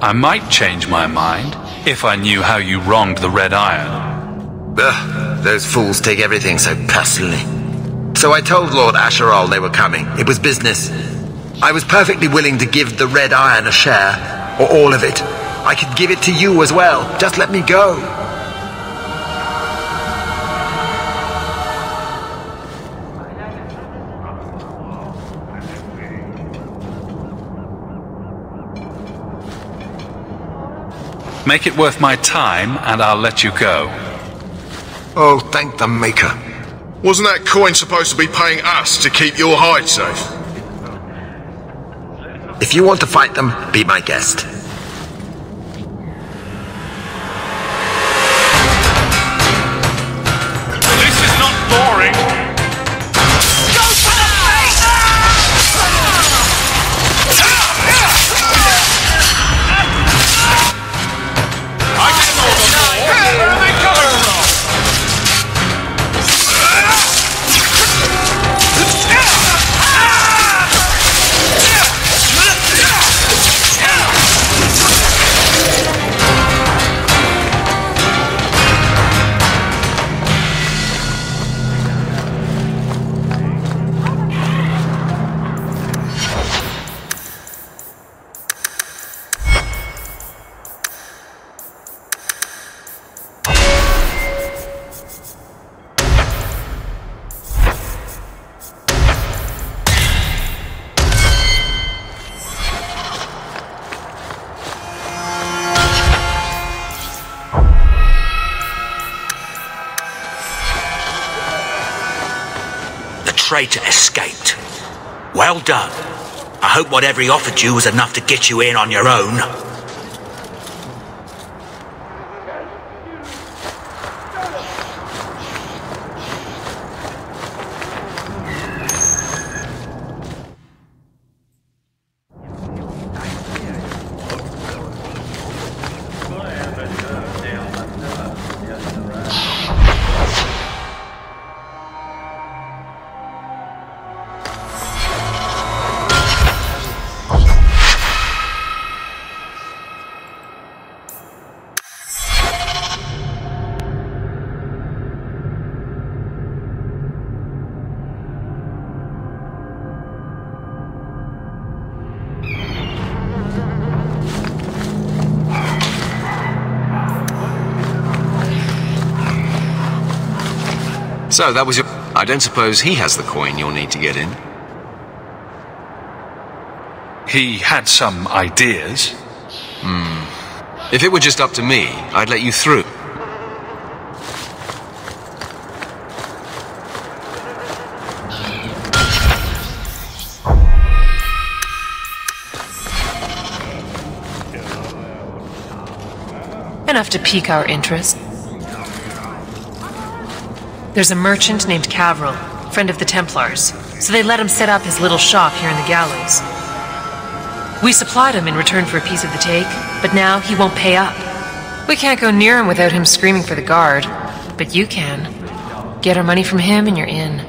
I might change my mind if I knew how you wronged the Red Iron. Ugh, those fools take everything so personally. So I told Lord Asherall they were coming. It was business. I was perfectly willing to give the Red Iron a share, or all of it. I could give it to you as well. Just let me go. Make it worth my time, and I'll let you go. Oh, thank the Maker. Wasn't that coin supposed to be paying us to keep your hide safe? If you want to fight them, be my guest. This is not boring! Go for the face! I didn't know the where are they coming from? Traitor escaped. Well done. I hope whatever he offered you was enough to get you in on your own. So, that was your... I don't suppose he has the coin you'll need to get in. He had some ideas. If it were just up to me, I'd let you through. Enough to pique our interest. There's a merchant named Cavril, friend of the Templars, so they let him set up his little shop here in the gallows. We supplied him in return for a piece of the take, but now he won't pay up. We can't go near him without him screaming for the guard, but you can. Get our money from him and you're in.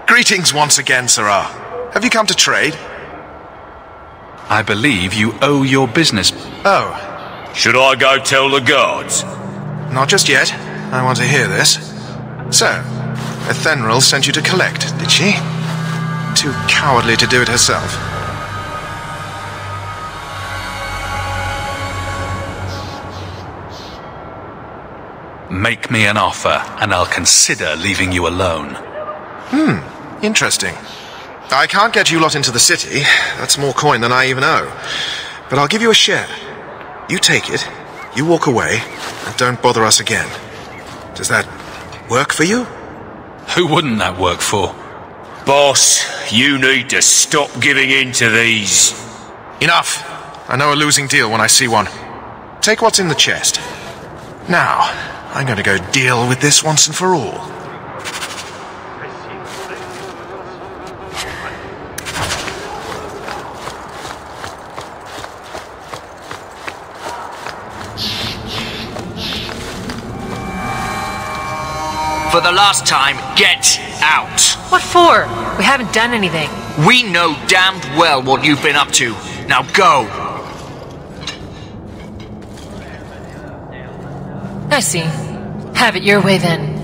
Greetings once again, Sirrah. Have you come to trade? I believe you owe your business. Oh. Should I go tell the guards? Not just yet. I want to hear this. So, Ethenril sent you to collect, did she? Too cowardly to do it herself. Make me an offer, and I'll consider leaving you alone. Interesting. I can't get you lot into the city. That's more coin than I even owe. but I'll give you a share. You take it, you walk away, and don't bother us again. Does that work for you? Who wouldn't that work for? Boss, you need to stop giving in to these. Enough. I know a losing deal when I see one. Take what's in the chest. Now, I'm going to go deal with this once and for all. For the last time, get out! What for? We haven't done anything. We know damned well what you've been up to. Now go! I see. Have it your way then.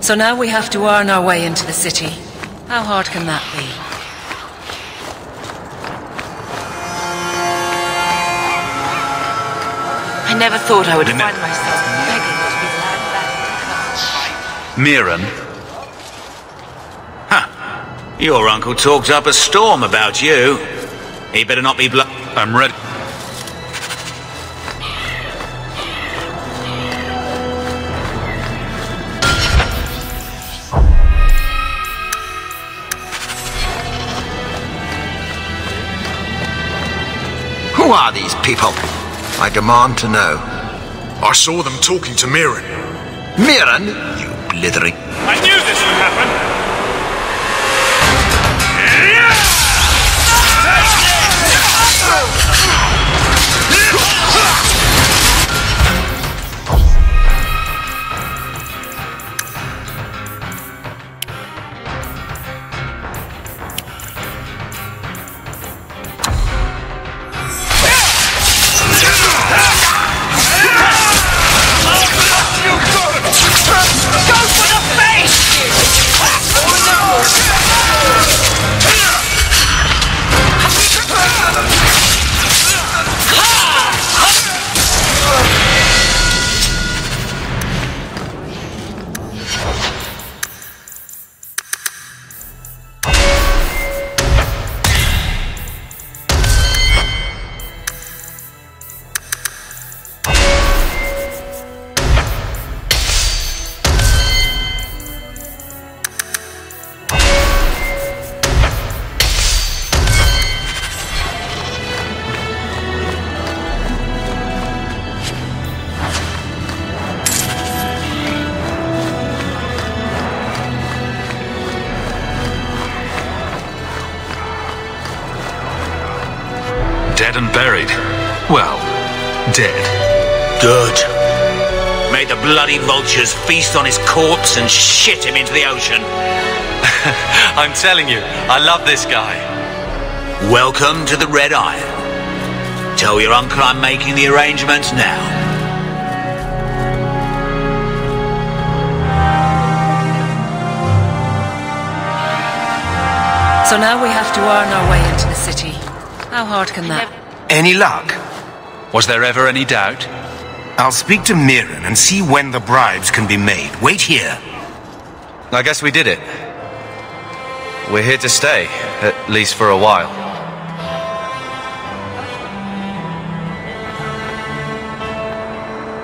So now we have to earn our way into the city. How hard can that be? I never thought I would find myself begging to be led back to Mirren? Huh. Your uncle talked up a storm about you. He better not be I'm ready. Who are these people? I demand to know. I saw them talking to Mirren. Mirren? You blithering... I knew this would happen! Dead and buried. Well, dead. Good. May the bloody vultures feast on his corpse and shit him into the ocean. I'm telling you, I love this guy. Welcome to the Red Iron. Tell your uncle I'm making the arrangements now. So now we have to earn our way into the city. How hard can that? Any luck? Was there ever any doubt? I'll speak to Mirren and see when the bribes can be made. Wait here. I guess we did it. We're here to stay, at least for a while.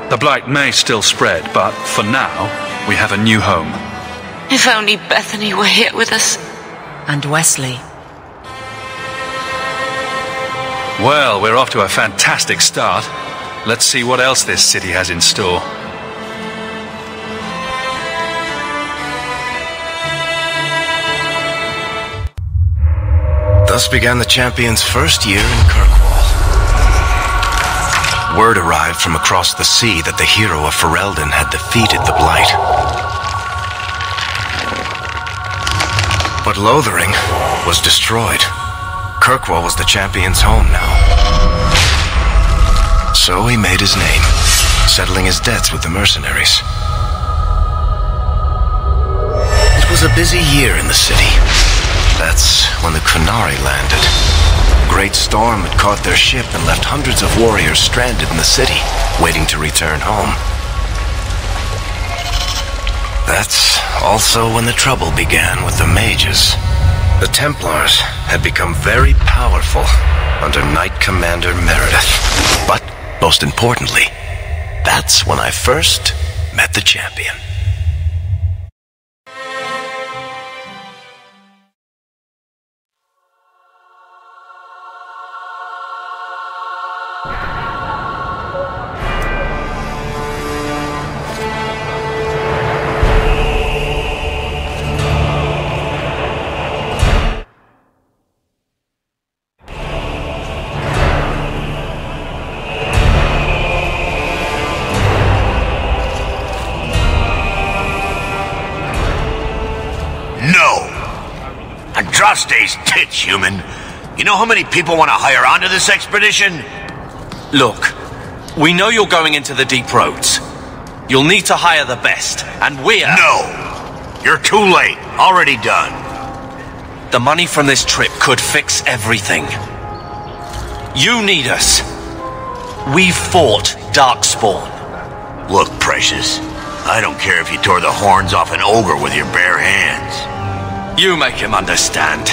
The blight may still spread, but for now, we have a new home. If only Bethany were here with us. And Wesley. Well, we're off to a fantastic start. Let's see what else this city has in store. Thus began the champion's first year in Kirkwall. Word arrived from across the sea that the hero of Ferelden had defeated the Blight. But Lothering was destroyed. Kirkwall was the champion's home now. So he made his name, settling his debts with the mercenaries. It was a busy year in the city. That's when the Kunari landed. A great storm had caught their ship and left hundreds of warriors stranded in the city, waiting to return home. That's also when the trouble began with the mages. The Templars had become very powerful under Knight Commander Meredith. But, most importantly, that's when I first met the champion. Andraste's tits, human. You know how many people want to hire onto this expedition? Look, we know you're going into the deep roads. You'll need to hire the best, and we're... No! You're too late. Already done. The money from this trip could fix everything. You need us. We fought Darkspawn. Look, Precious, I don't care if you tore the horns off an ogre with your bare hands. You make him understand.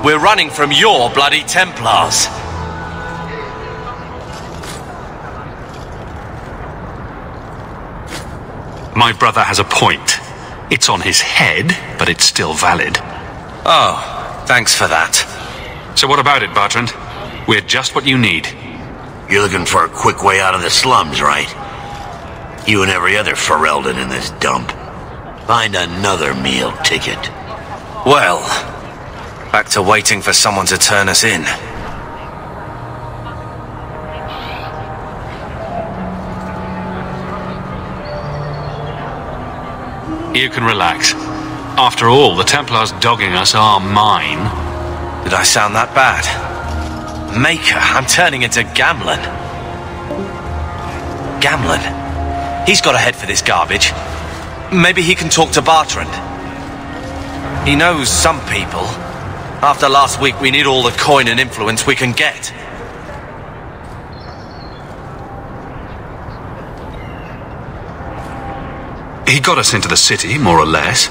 We're running from your bloody Templars. My brother has a point. It's on his head, but it's still valid. Oh, thanks for that. So what about it, Bertrand? We're just what you need. You're looking for a quick way out of the slums, right? You and every other Ferelden in this dump. Find another meal ticket. Well, back to waiting for someone to turn us in. You can relax. After all, the Templars dogging us are mine. Did I sound that bad? Maker, I'm turning into Gamlen. Gamlen? He's got a head for this garbage. Maybe he can talk to Bertrand. He knows some people. After last week, we need all the coin and influence we can get. He got us into the city, more or less.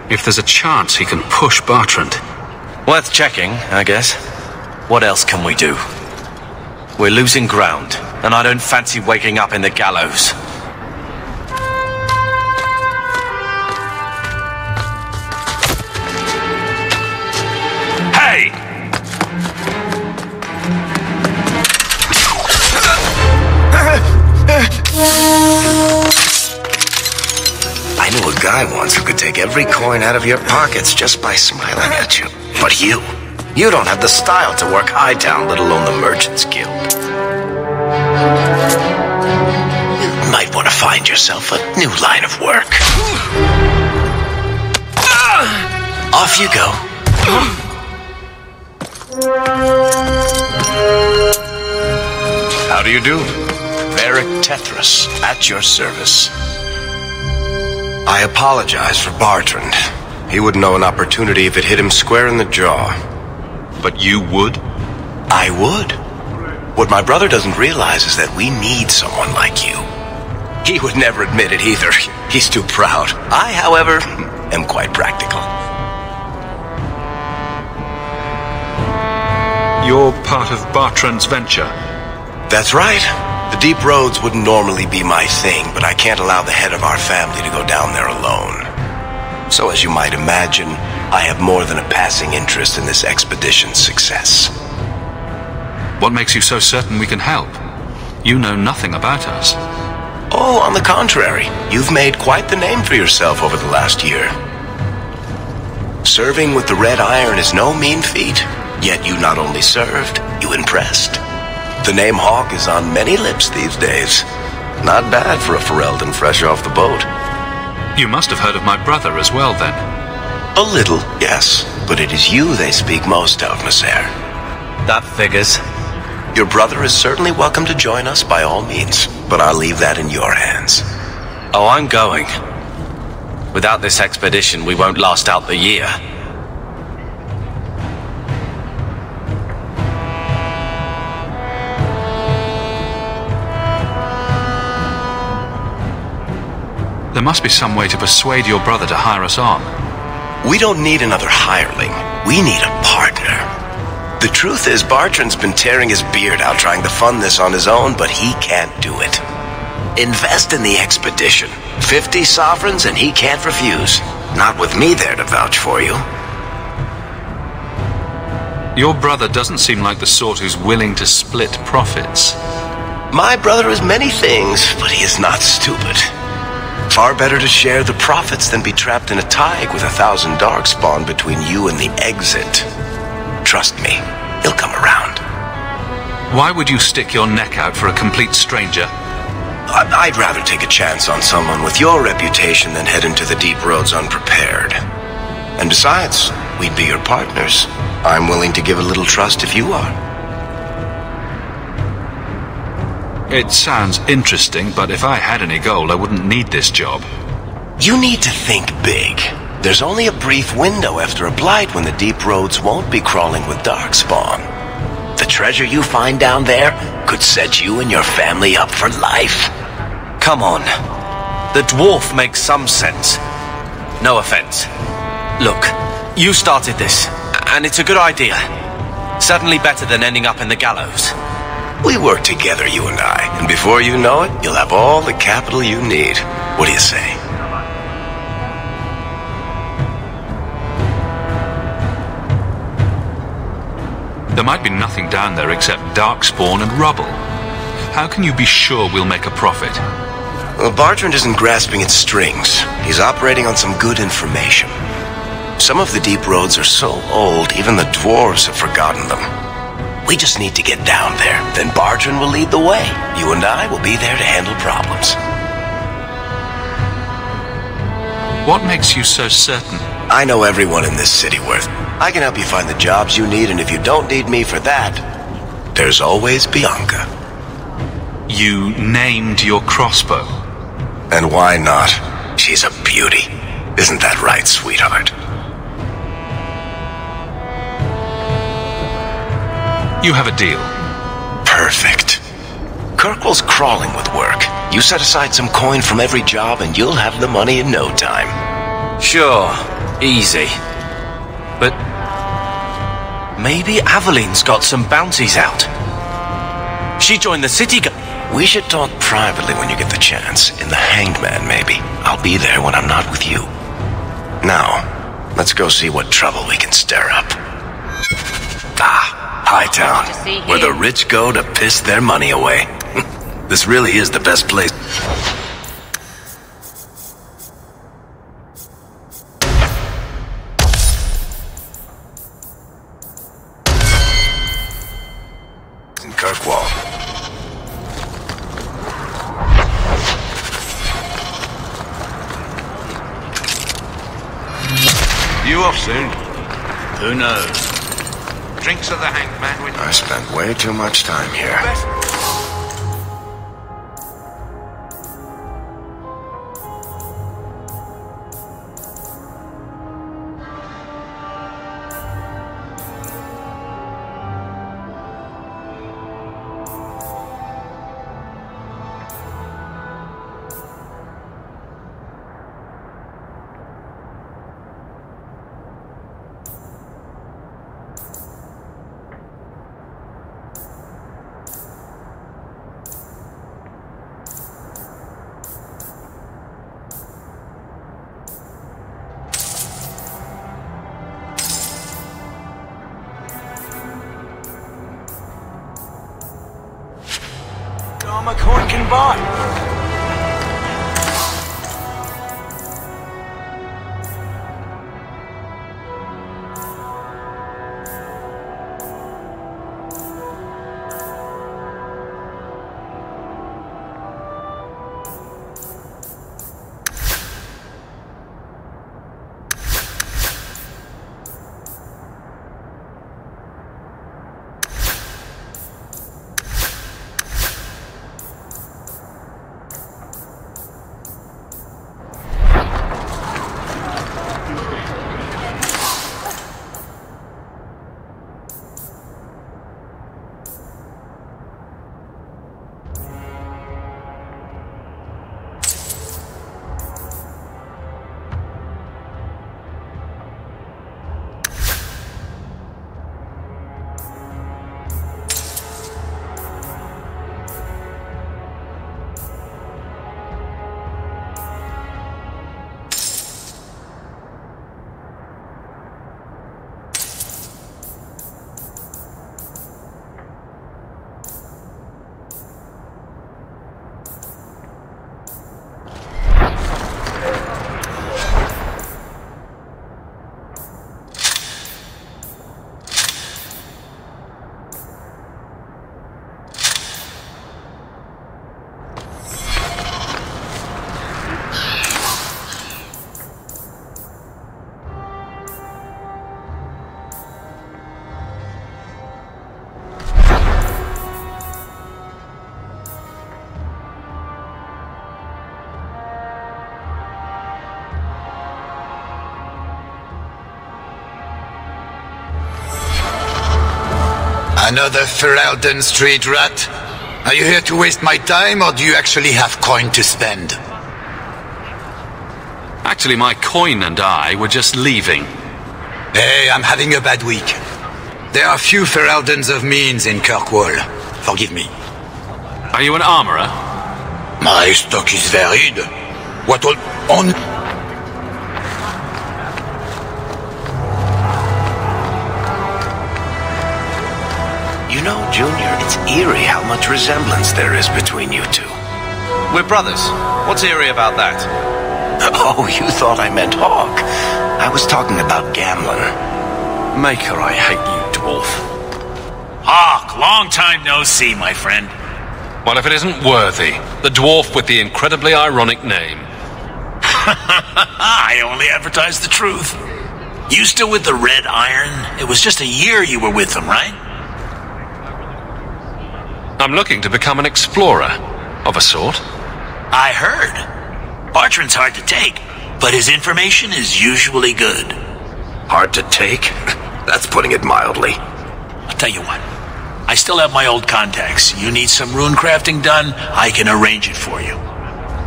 If there's a chance, he can push Bertrand. Worth checking, I guess. What else can we do? We're losing ground, and I don't fancy waking up in the gallows. Hey! I knew a guy once who could take every coin out of your pockets just by smiling at you. But you don't have the style to work Hightown, let alone the Merchants Guild. You might want to find yourself a new line of work. Off you go. How do you do? Varric Tethras, at your service. I apologize for Bertrand. He wouldn't know an opportunity if it hit him square in the jaw. But you would? I would. What my brother doesn't realize is that we need someone like you. He would never admit it either. He's too proud. I, however, am quite practical. You're part of Bertrand's venture. That's right. The deep roads wouldn't normally be my thing, but I can't allow the head of our family to go down there alone. So as you might imagine, I have more than a passing interest in this expedition's success. What makes you so certain we can help? You know nothing about us. Oh, on the contrary, you've made quite the name for yourself over the last year. Serving with the Red Iron is no mean feat, yet you not only served, you impressed. The name Hawk is on many lips these days. Not bad for a Ferelden fresh off the boat. You must have heard of my brother as well, then. A little, yes. But it is you they speak most of, Monsieur. That figures. Your brother is certainly welcome to join us by all means, but I'll leave that in your hands. Oh, I'm going. Without this expedition, we won't last out the year. The must be some way to persuade your brother to hire us on. We don't need another hireling. We need a partner. The truth is, Bartrand's been tearing his beard out trying to fund this on his own, but he can't do it. Invest in the expedition. 50 sovereigns and he can't refuse. Not with me there to vouch for you. Your brother doesn't seem like the sort who's willing to split profits. My brother is many things, but he is not stupid. Far better to share the profits than be trapped in a tide with 1,000 darkspawn between you and the exit. Trust me, he'll come around. Why would you stick your neck out for a complete stranger? I'd rather take a chance on someone with your reputation than head into the deep roads unprepared. And besides, we'd be your partners. I'm willing to give a little trust if you are. It sounds interesting, but if I had any gold, I wouldn't need this job. You need to think big. There's only a brief window after a blight when the deep roads won't be crawling with darkspawn. The treasure you find down there could set you and your family up for life. Come on. The dwarf makes some sense. No offense. Look, you started this, and it's a good idea. Certainly better than ending up in the gallows. We work together, you and I, and before you know it, you'll have all the capital you need. What do you say? There might be nothing down there except darkspawn and rubble. How can you be sure we'll make a profit? Well, Bartrand isn't grasping at strings. He's operating on some good information. Some of the deep roads are so old, even the dwarves have forgotten them. We just need to get down there. Then Bartrand will lead the way. You and I will be there to handle problems. What makes you so certain? I know everyone in this city, Worth. I can help you find the jobs you need, and if you don't need me for that, there's always Bianca. You named your crossbow. And why not? She's a beauty. Isn't that right, sweetheart? You have a deal. Perfect. Kirkwall's crawling with work. You set aside some coin from every job and you'll have the money in no time. Sure, easy. But maybe Aveline's got some bounties out. She joined the city We should talk privately when you get the chance. In the Hanged Man, maybe. I'll be there when I'm not with you. Now, let's go see what trouble we can stir up. Hightown, where the rich go to piss their money away. This really is the best place. In Kirkwall. You off soon? Who knows? Drinks of the Hanged Man with you. I spent way too much time here. all my coin can buy. Another Ferelden street rat? Are you here to waste my time, or do you actually have coin to spend? Actually, my coin and I were just leaving. Hey, I'm having a bad week. There are few Fereldens of means in Kirkwall. Forgive me. Are you an armorer? My stock is varied. What all on... You know, Junior, it's eerie how much resemblance there is between you two. We're brothers. What's eerie about that? Oh, you thought I meant Hawk. I was talking about Gamlin. Maker, I hate you, dwarf. Hawk, long time no see, my friend. Well, if it isn't Worthy, the dwarf with the incredibly ironic name. I only advertise the truth. You still with the Red Iron? It was just a year you were with them, right? I'm looking to become an explorer, of a sort. I heard. Bartrand's hard to take, but his information is usually good. Hard to take? That's putting it mildly. I'll tell you what. I still have my old contacts. You need some rune crafting done, I can arrange it for you.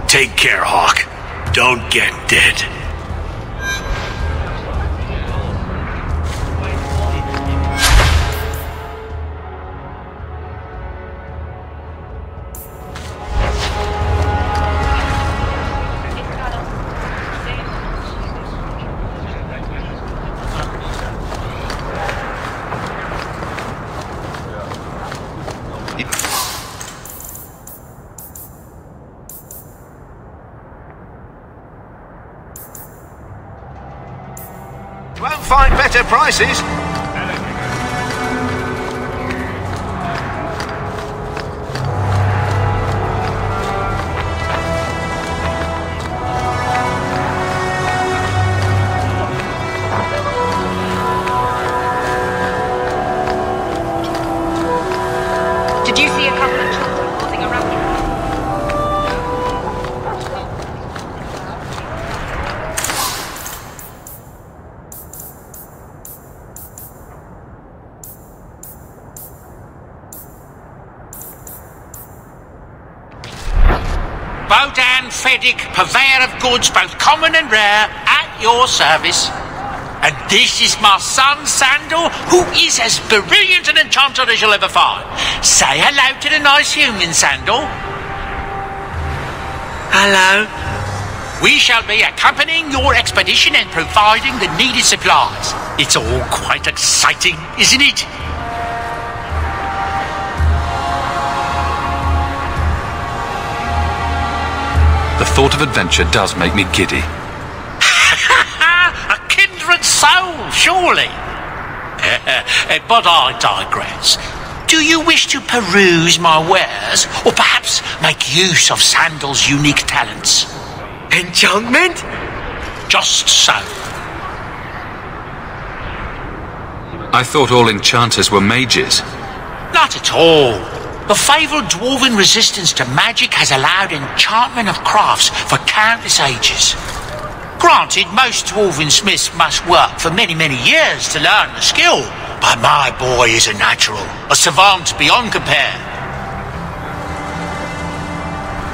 Take care, Hawk. Don't get dead. Won't find better prices. Did you see a couple of children holding around you? Bodan Feddick, purveyor of goods both common and rare, at your service. And this is my son, Sandal, who is as brilliant an enchanter as you'll ever find. Say hello to the nice human, Sandal. Hello. We shall be accompanying your expedition and providing the needed supplies. It's all quite exciting, isn't it? The thought of adventure does make me giddy. A kindred soul, surely. But I digress. Do you wish to peruse my wares, or perhaps make use of Sandal's unique talents? Enchantment? Just so. I thought all enchanters were mages. Not at all. The fabled dwarven resistance to magic has allowed enchantment of crafts for countless ages. Granted, most dwarven smiths must work for many, many years to learn the skill, but my boy is a natural, a savant beyond compare.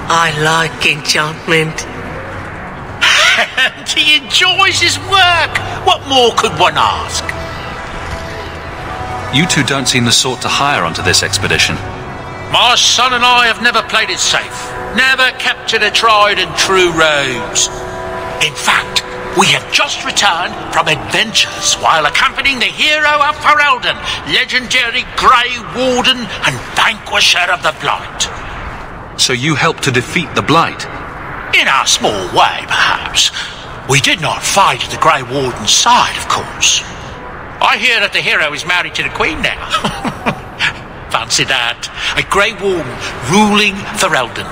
I like enchantment. He enjoys his work. What more could one ask? You two don't seem the sort to hire onto this expedition. My son and I have never played it safe, never kept to the tried and true roads. In fact, we have just returned from adventures while accompanying the hero of Ferelden, legendary Grey Warden and vanquisher of the Blight. So you helped to defeat the Blight? In our small way, perhaps. We did not fight at the Grey Warden's side, of course. I hear that the hero is married to the Queen now. Fancy that. A Grey Warden ruling Ferelden.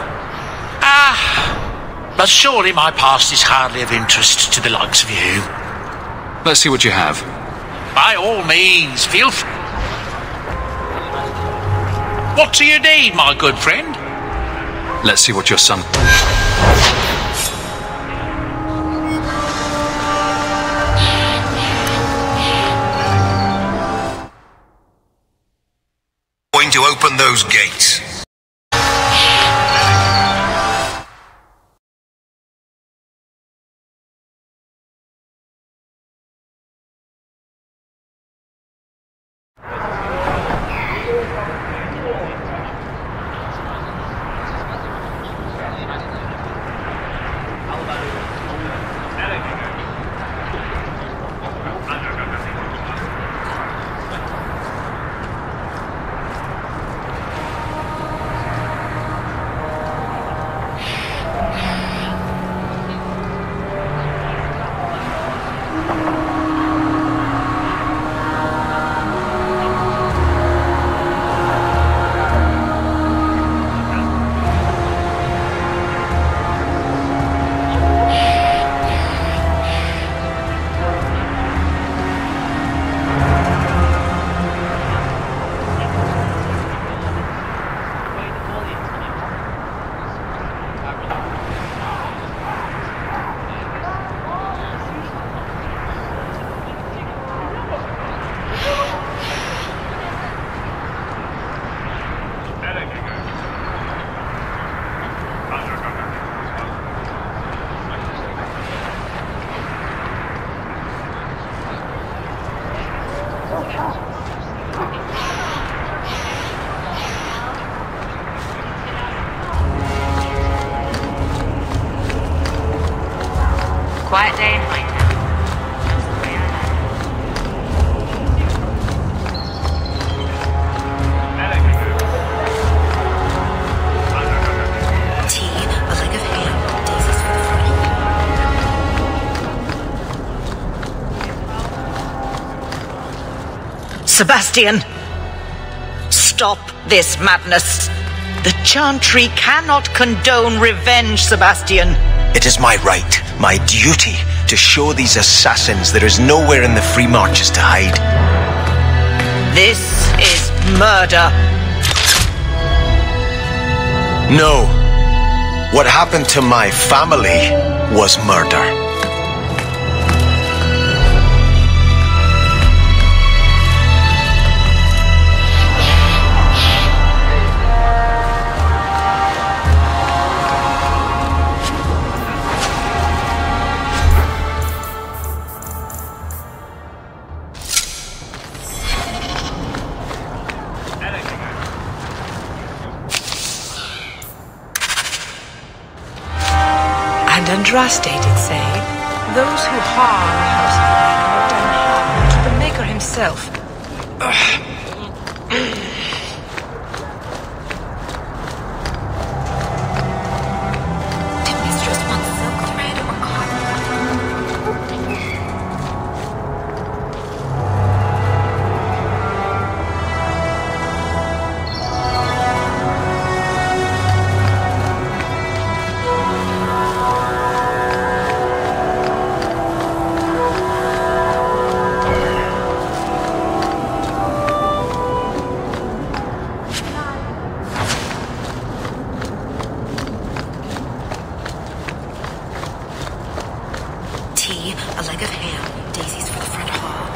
But surely my past is hardly of interest to the likes of you. Let's see what you have. By all means, feel free. What do you need, my good friend? Let's see what your son... going to open those gates. Quiet day in Hightown. Tea, a leg of ham, daisies for the front. Sebastian! Stop this madness! The Chantry cannot condone revenge, Sebastian. It is my right, my duty, to show these assassins there is nowhere in the Free Marches to hide. This is murder. No. What happened to my family was murder. Andraste did say, those who harm the House of the Maker have done harm to the Maker himself. Did Mistress want silk thread or cotton? Tea, a leg of ham, daisies for the front hall.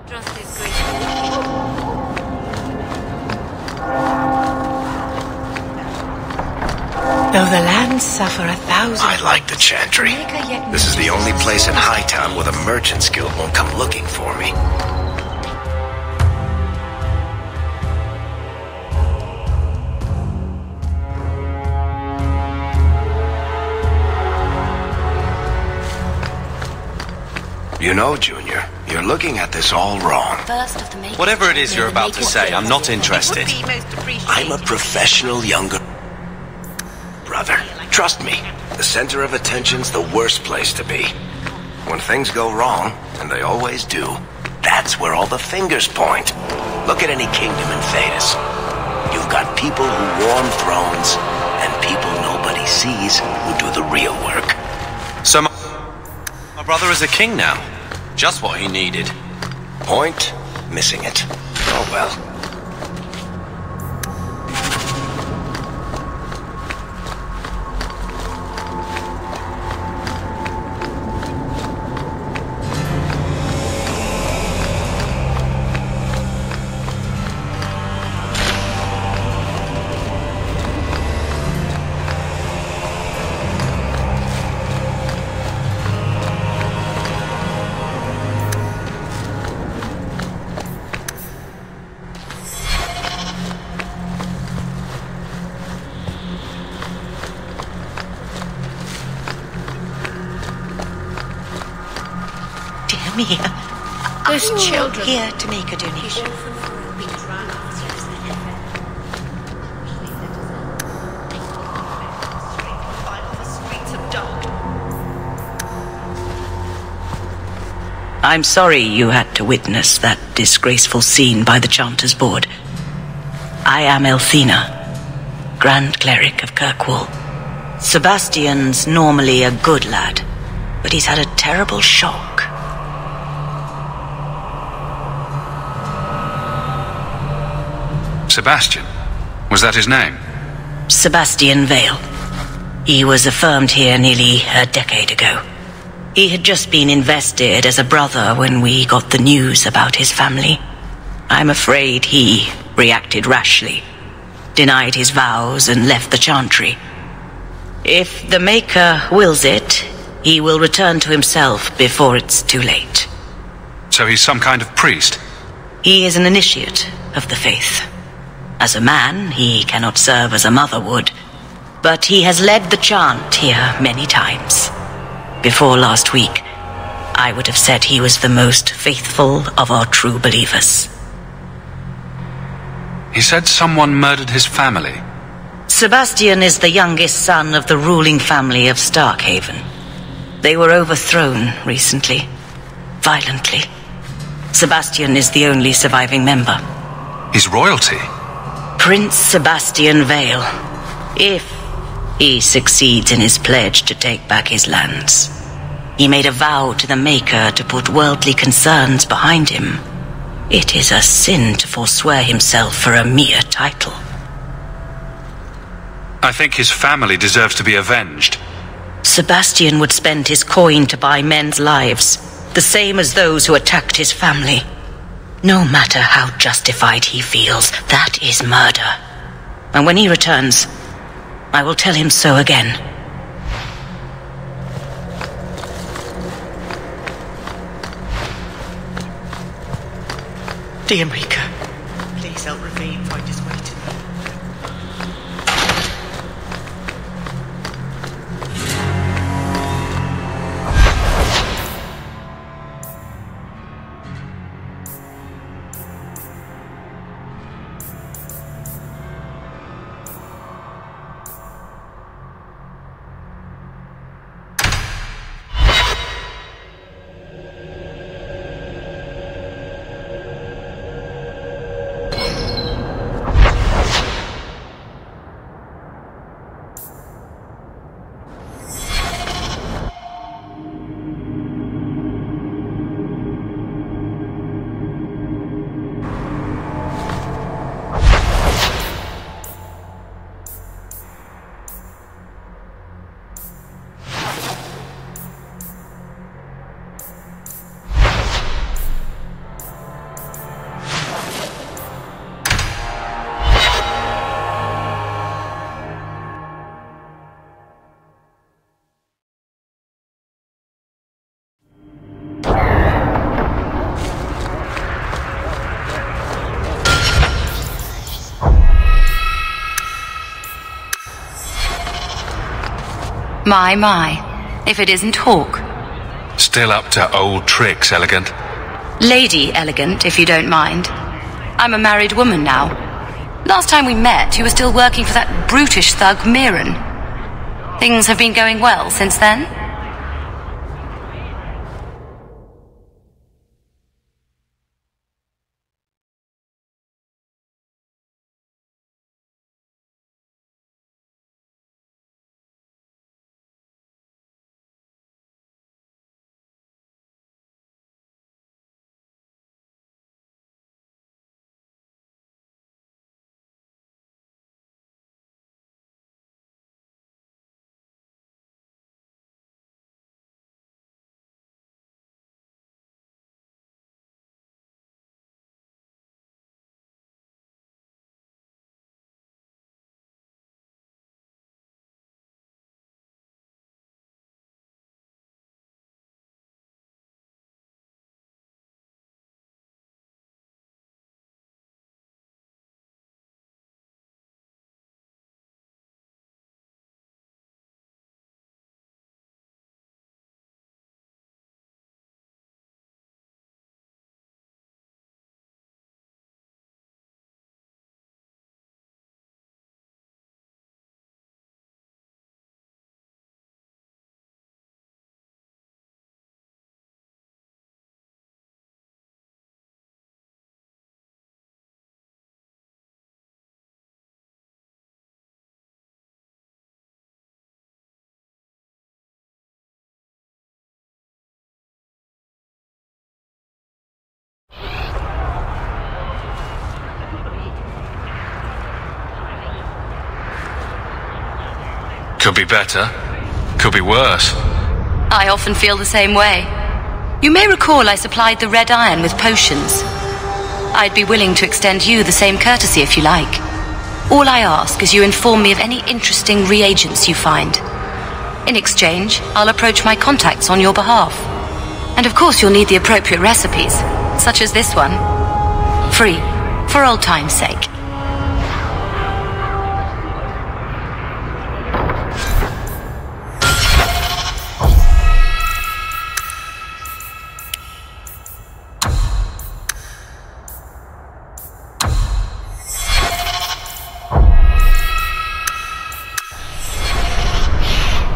Trust is Though the lands suffer 1,000... I like the Chantry. This is the only place in Hightown where the Merchants Guild won't come looking for me. You know, Junior, you're looking at this all wrong. Whatever it is you're about to say, I'm not interested. I'm a professional younger brother. Trust me, the center of attention's the worst place to be. When things go wrong, and they always do, that's where all the fingers point. Look at any kingdom in Thedas. You've got people who warm thrones, and people nobody sees who do the real work. So my brother is a king now. Just what he needed. Point, missing it. Oh well. come here. Those I'm children. here to make a donation. I'm sorry you had to witness that disgraceful scene by the Chanter's Board. I am Elthina, Grand Cleric of Kirkwall. Sebastian's normally a good lad, but he's had a terrible shock. Sebastian? Was that his name? Sebastian Vale. He was affirmed here nearly a decade ago. He had just been invested as a brother when we got the news about his family. I'm afraid he reacted rashly, denied his vows and left the Chantry. If the Maker wills it, he will return to himself before it's too late. So he's some kind of priest? He is an initiate of the faith. As a man, he cannot serve as a mother would, but he has led the chant here many times. Before last week, I would have said he was the most faithful of our true believers. He said someone murdered his family. Sebastian is the youngest son of the ruling family of Starkhaven. They were overthrown recently, violently. Sebastian is the only surviving member. His royalty? Prince Sebastian Vale, if he succeeds in his pledge to take back his lands. He made a vow to the Maker to put worldly concerns behind him. It is a sin to forswear himself for a mere title. I think his family deserves to be avenged. Sebastian would spend his coin to buy men's lives, the same as those who attacked his family. No matter how justified he feels, that is murder. And when he returns, I will tell him so again. Dear Maker, please help Ravine find his way to me. My, if it isn't Hawk. Still up to old tricks, Elegant. Lady Elegant, if you don't mind. I'm a married woman now. Last time we met, you were still working for that brutish thug Mirren. Things have been going well since then? Could be better. Could be worse. I often feel the same way. You may recall I supplied the Red Iron with potions. I'd be willing to extend you the same courtesy if you like. All I ask is you inform me of any interesting reagents you find. In exchange, I'll approach my contacts on your behalf. And of course you'll need the appropriate recipes, such as this one. Free, for old time's sake.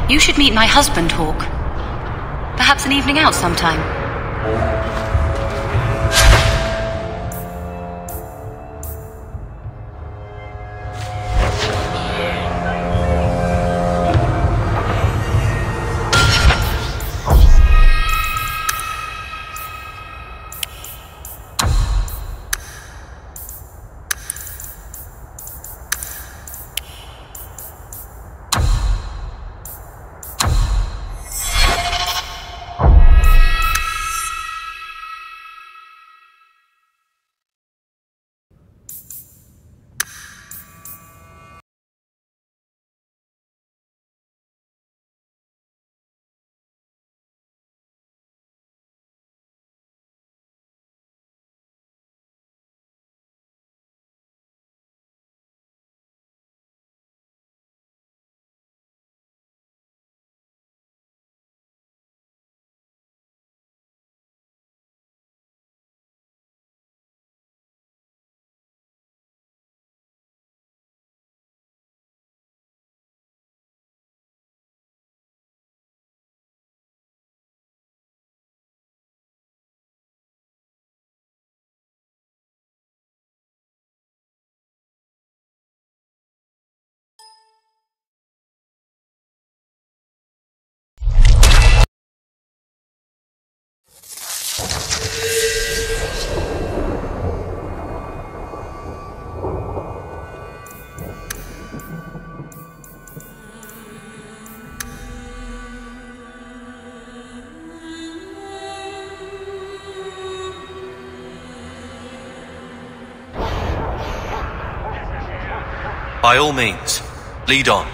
You should meet my husband, Hawk. Perhaps an evening out sometime. By all means, lead on.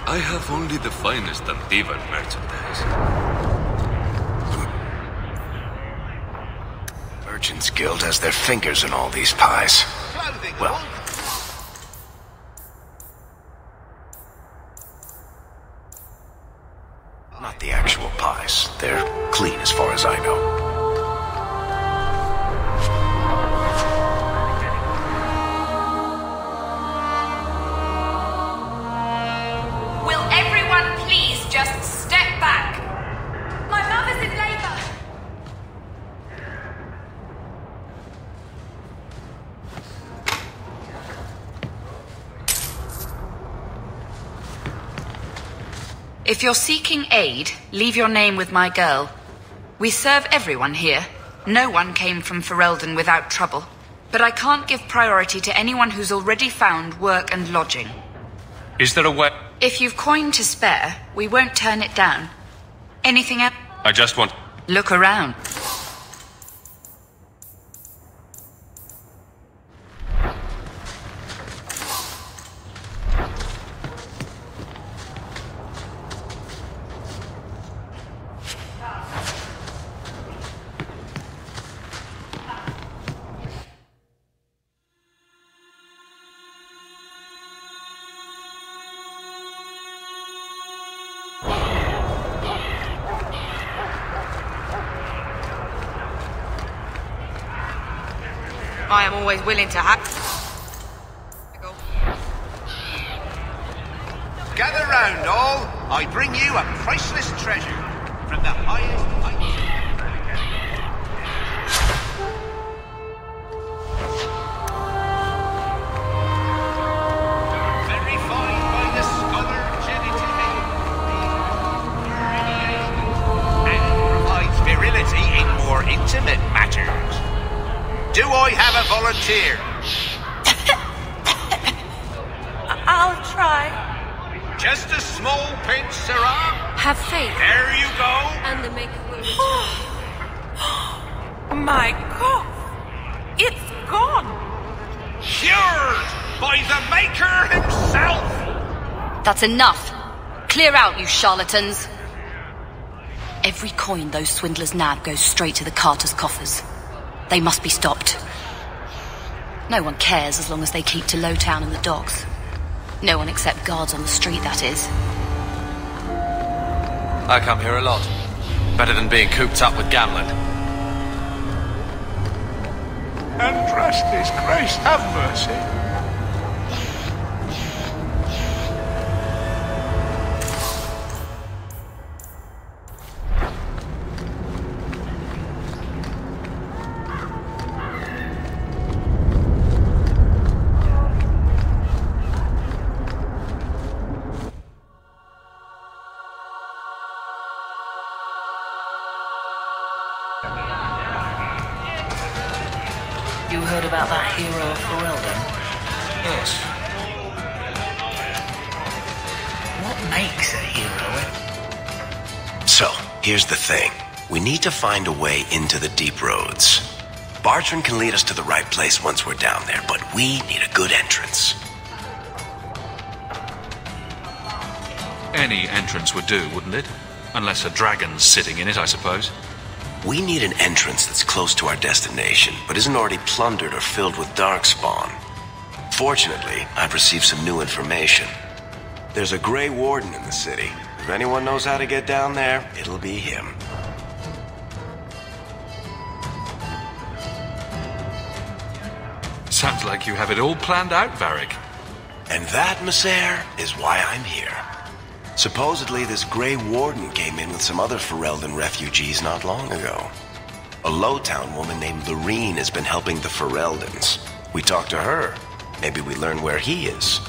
I have only the finest Antivan merchandise. Merchants Guild has their fingers in all these pies. Well, not the actual pies. They're clean as far as I know. Just step back. My mother's in labor. If you're seeking aid, leave your name with my girl. We serve everyone here. No one came from Ferelden without trouble. But I can't give priority to anyone who's already found work and lodging. Is there a way? If you've coin to spare, we won't turn it down. Anything else? I just want... Look around. I am always willing to Gather round, all. I bring you a priceless treasure from the highest heights. Very fine by the scholar Genitive, and provides virility in more intimate matters. Do I have a volunteer? I'll try. Just a small pinch, Sarah. Have faith. There you go. And the maker will return. My cough. It's gone. Cured by the maker himself. That's enough. Clear out, you charlatans. Every coin those swindlers nab goes straight to the carters' coffers. They must be stopped. No one cares as long as they keep to Lowtown and the docks. No one except guards on the street, that is. I come here a lot. Better than being cooped up with gambling. And rest his grace have mercy. You heard about that hero of Ferelden? Yes. What makes a hero? So, here's the thing. We need to find a way into the deep roads. Bartrand can lead us to the right place once we're down there, but we need a good entrance. Any entrance would do, wouldn't it? Unless a dragon's sitting in it, I suppose. We need an entrance that's close to our destination, but isn't already plundered or filled with darkspawn. Fortunately, I've received some new information. There's a Grey Warden in the city. If anyone knows how to get down there, it'll be him. Sounds like you have it all planned out, Varric. And that, Messer, is why I'm here. Supposedly, this Grey Warden came in with some other Ferelden refugees not long ago. A Lowtown woman named Lorene has been helping the Fereldans. We talked to her. Maybe we learn where he is.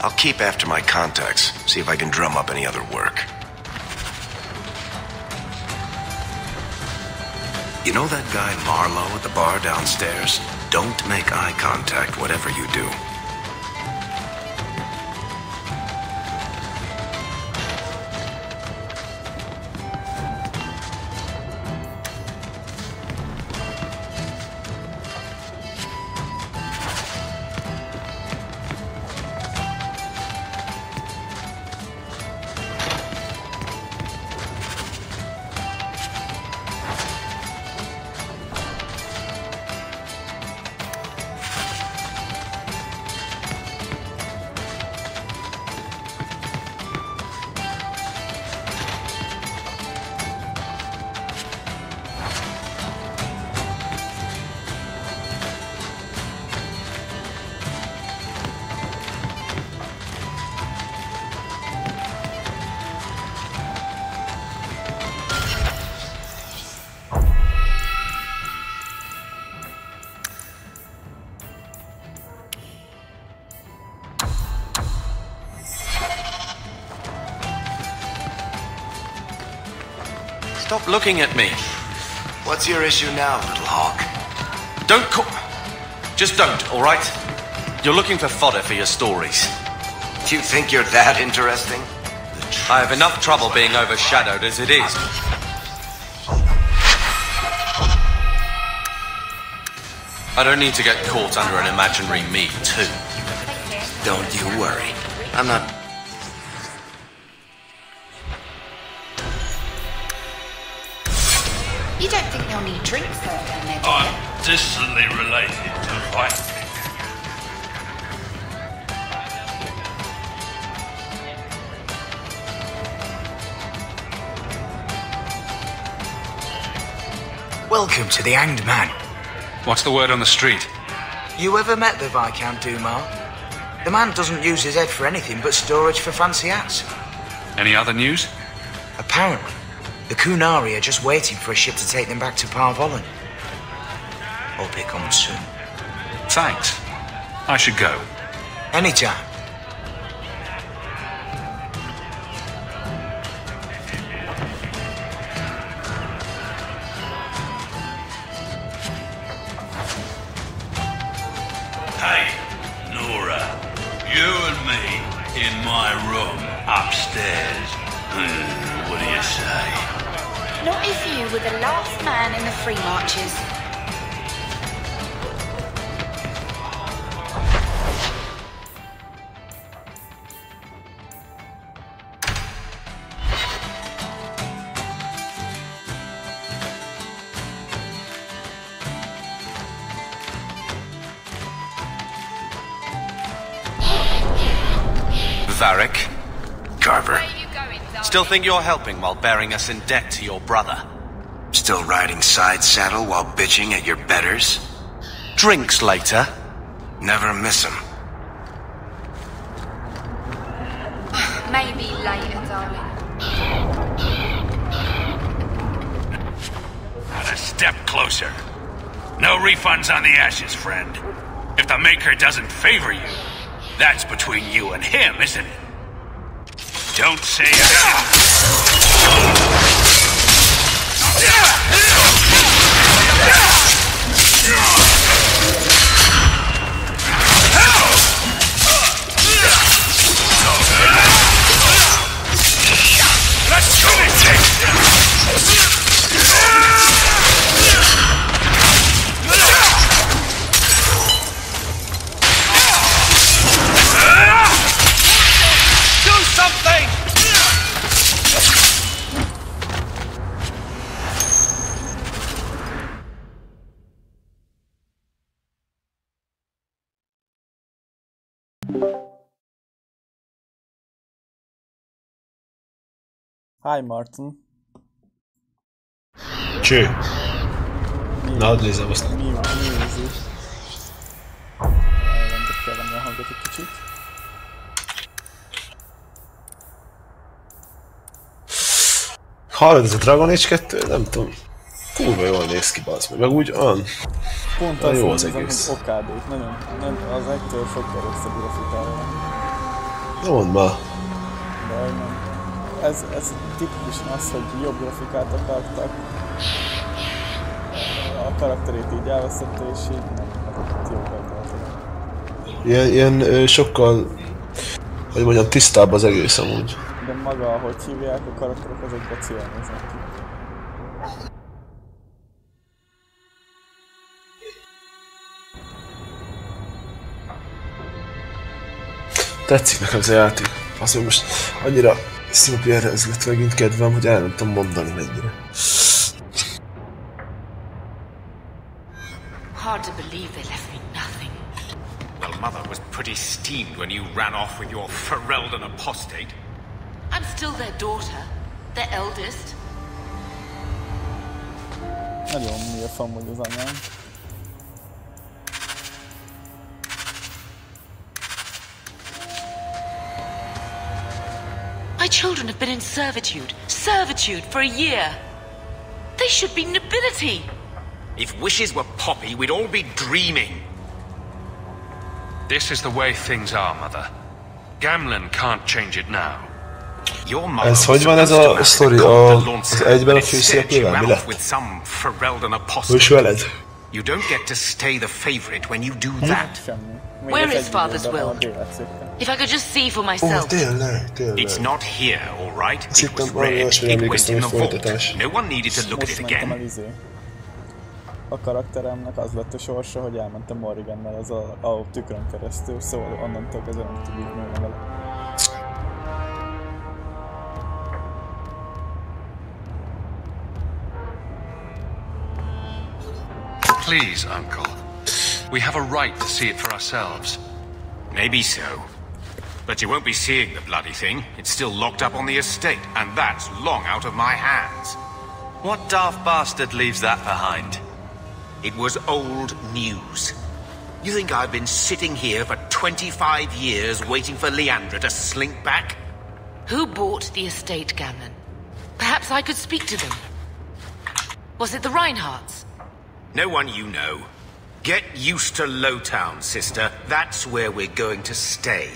I'll keep after my contacts, see if I can drum up any other work. You know that guy Marlowe at the bar downstairs? Don't make eye contact, whatever you do. Stop looking at me. What's your issue now, little hawk? Don't call... Just don't, all right? You're looking for fodder for your stories. Do you think you're that interesting? I have enough trouble being overshadowed as it is. I don't need to get caught under an imaginary me, too. Don't you worry. I'm not... You don't think they'll need drinks though down there, do you? I'm distantly related to White. Welcome to the Hanged Man. What's the word on the street? You ever met the Viscount Dumas? The man doesn't use his head for anything but storage for fancy hats. Any other news? Apparently, the Kunari are just waiting for a ship to take them back to Parvollen. Hope it comes soon. Thanks. I should go. Anytime. Not if you were the last man in the free marches. Varric? Carver. Still think you're helping while bearing us in debt to your brother? Still riding side saddle while bitching at your betters? Drinks later? Never miss 'em. Maybe later, darling. Not a step closer. No refunds on the ashes, friend. If the Maker doesn't favor you, that's between you and him, isn't it? Don't say it. Let's finish it! Do something! Hi, Martin. Cső. Na, hadd nézem azt. Mi ízés? Elrendek kell venni a hangot egy kicsit. Hallod, ez a Dragon Age 2? Nem tudom. Kurva jól néz ki, bazd meg. Meg úgy olyan... Pont az jó az egész. okádék. Nagyon, nem, az ettől sokkal rosszabb grafikára van. Ne mondd már. De nem. Ez tipikusan az, hogy jobb grafikát akartak. A karakterét így elveszette, és így nem adott jobb egyáltalán. Ilyen sokkal... hogy mondjam, tisztább az egész amúgy. De maga, ahogy hívják a karakterek, azok gecián néznek ki. Tetszik nekem ez a játék. Azért most annyira Single-playerhez lett megint kedvem, hogy el nem tudom mondani mennyire. Hard to believe they left me nothing. Well, Mother was pretty steamed when you ran off with your Ferelden apostate. I'm still their daughter, their eldest. Nagyon miért amúgy az anyám. My children have been in servitude for a year. They should be nobility. If wishes were poppy, we'd all be dreaming. This is the way things are, Mother. Gamlen can't change it now. Your mother Ez hogy van ez a sztori az egyben a főszereplővel? Mi lett? Hogy veled? You don't get to stay the favorite when you do that. Where is Father's will? If I could just see for myself. Tényleg. It's not here, all right? Azt It was hittem valami red. olyasmire It went emlékeztem, in hogy the vault. folytatás. No one needed to look at it again. A karakteremnek az lett a sorsa, hogy elmentem Morrigannel az a tükrön keresztül, szóval onnantól kezdve nem tud így nőni vele. Please, Uncle. We have a right to see it for ourselves. Maybe so. But you won't be seeing the bloody thing. It's still locked up on the estate, and that's long out of my hands. What daft bastard leaves that behind? It was old news. You think I've been sitting here for 25 years waiting for Leandra to slink back? Who bought the estate, Gamlen? Perhaps I could speak to them. Was it the Reinhardts? No one you know. Get used to Lowtown, sister. That's where we're going to stay.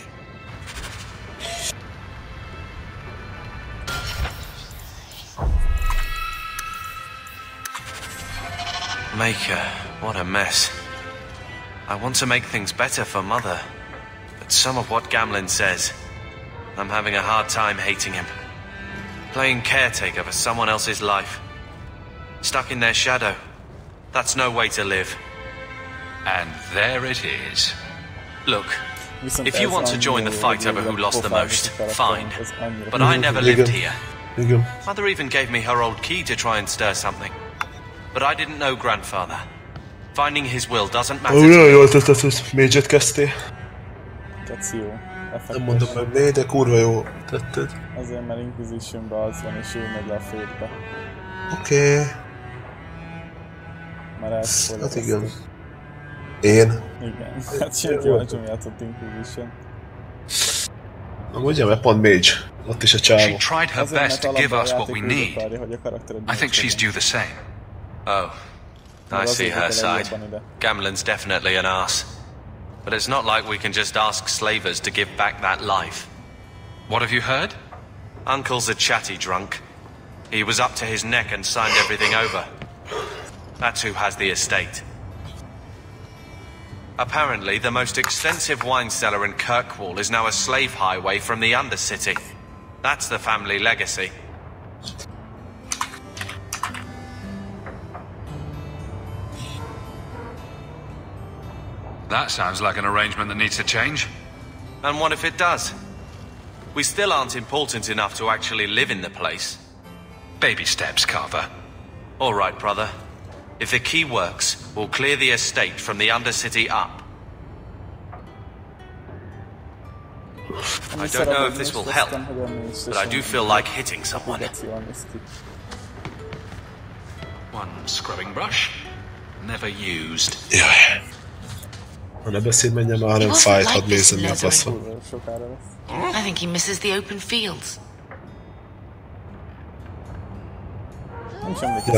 Maker, what a mess. I want to make things better for Mother, but some of what Gamlen says, I'm having a hard time hating him. Playing caretaker for someone else's life, Stuck in their shadow. That's no way to live. And there it is. Look, if you want to join the fight over who lost the most, fine. But I never lived here. Mother even gave me her old key to try and stir something. But I didn't know grandfather. Finding his will doesn't matter. Olyan jól tetted, hogy Mage-et kezdtél. Tetsz jó. Nem mondom meg né, de kurva jó tetted. Azért, mert Inquisitionben az van, és ő megy le a fétbe. Oké. Már elszpoilereztük. Hát igen. Én? Igen. Hát senki van, sem játszott Inquisition. Amúgy, mert pont Mage. Ott is a csávó. She tried her best to give us what we need. I think she's due the same. Oh, I see her side. Gamlen's definitely an arse. But it's not like we can just ask slavers to give back that life. What have you heard? Uncle's a chatty drunk. He was up to his neck and signed everything over. That's who has the estate. Apparently, the most extensive wine cellar in Kirkwall is now a slave highway from the Undercity. That's the family legacy. That sounds like an arrangement that needs to change. And what if it does? We still aren't important enough to actually live in the place. Baby steps, Carver. All right, brother. If the key works, we'll clear the estate from the Undercity up. I don't know if this will help, but I do feel like hitting someone. One scrubbing brush, never used. Jaj. Ha ne beszéd, menjen már, hanem fájt, hadd nézem mi a faszom. I think he misses the open fields.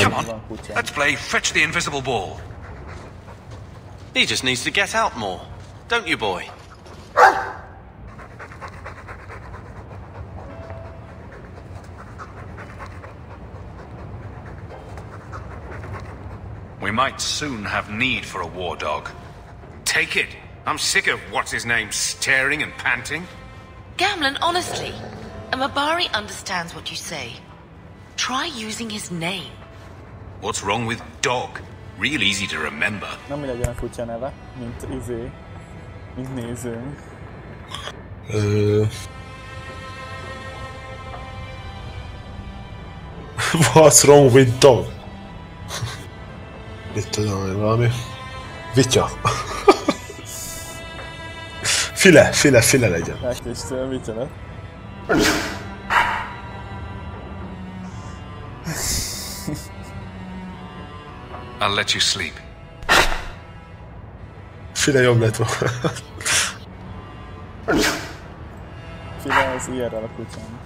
Come on, let's play Fetch the Invisible Ball. He just needs to get out more, don't you, boy? We might soon have need for a war dog. Take it. I'm sick of what's-his-name staring and panting. Gamlen, honestly, a Mabari understands what you say. Try using his name. What's wrong with dog? Real easy to remember. Nem mi legyen a kutya neve, mint mint nézőnk. What's wrong with dog? Itt tudom, hogy valami... Vitya. File legyen. Elkéstől vitya lett. I'll let you sleep. File jobb lett volna. File az IRL a kutyán.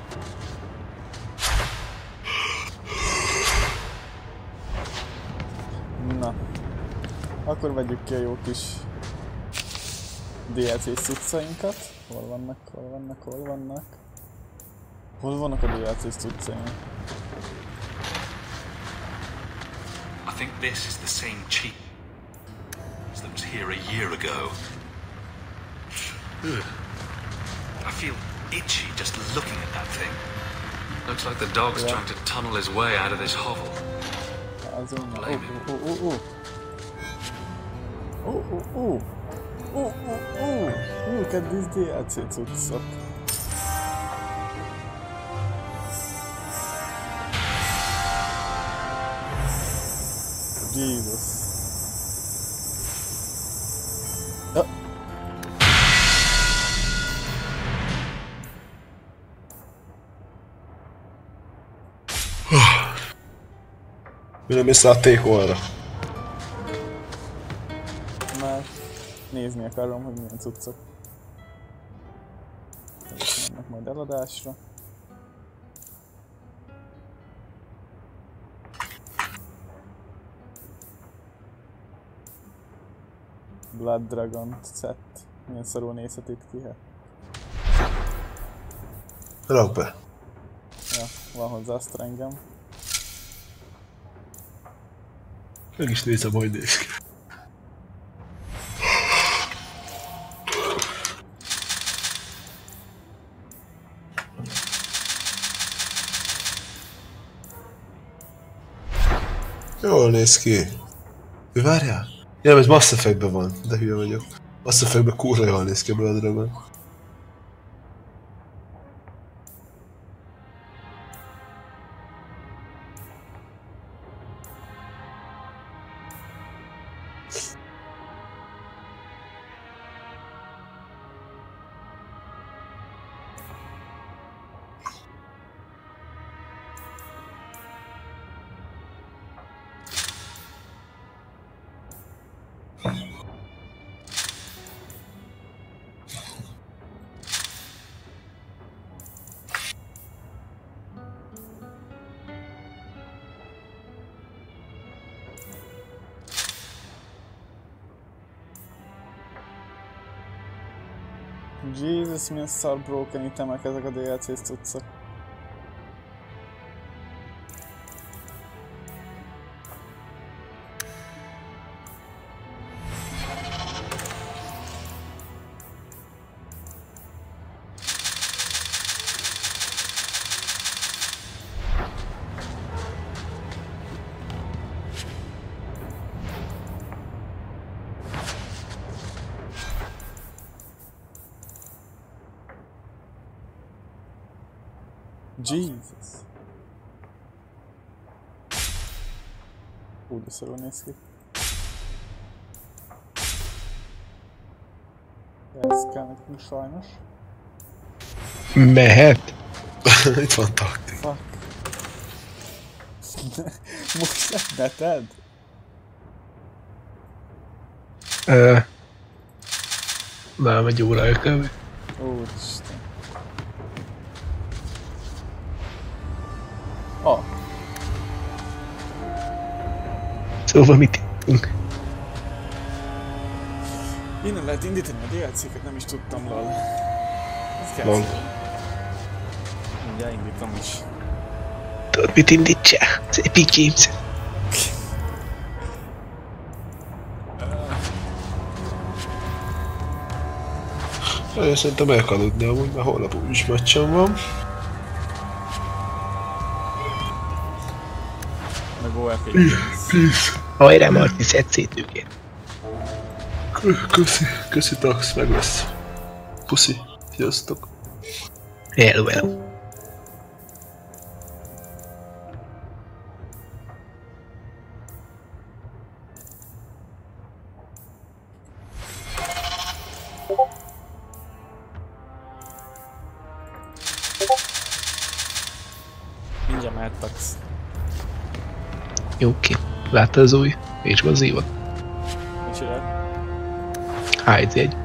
Na. Akkor vegyük ki a jó kis DLC cuccainkat. Hol vannak? Hol vannak a DLC cuccaink? I think this is the same cheap that was here a year ago. I feel itchy just looking at that thing. Looks like the dog's trying to tunnel his way out of this hovel. Look at these DLC cuccok. Jesus. Mi nem észre a T-holra? Már nézni akarom, hogy milyen cuccok. Mennek majd eladásra. Blood Dragon set. Milyen szarul nézhet itt ki, hát? Rakd be. Ja, van hozzá azt engem. Meg is nézem, hogy néz ki. Jól néz ki. Mi várjál? Ja, ez Mass Effectben van, de hülye vagyok. Mass Effectben kurva jól néz ki a Blood Dragon. Jesus, milyen szar broken itemek ezek a DLC-s cuccok. Jesus. Úgy de szarul néz ki. Ez kell nekünk sajnos. Mehet? Itt van taktik. Fuck. Most lett neted? Nem, egy órája kb. Úristen. Ah. Szóval mit írtunk? Innen lehet indítani a DLC-ket, nem is tudtam, lol. Ez kell. Lol. Mindjárt indítom is. Tudod mit indítsál? Az Epic Games. Én szerintem el kell aludni amúgy, mert holnap úgyis meccsem van. Meg OLP. Peace. Hajrá Marti, szedd szét őket. Köszi Tax, meg lesz. Puszi, sziasztok. Hello, hello. Mindjárt mehet Tax. Jó, oké. Láttad az új Pécsben az évad? Mit csinál? H1-1.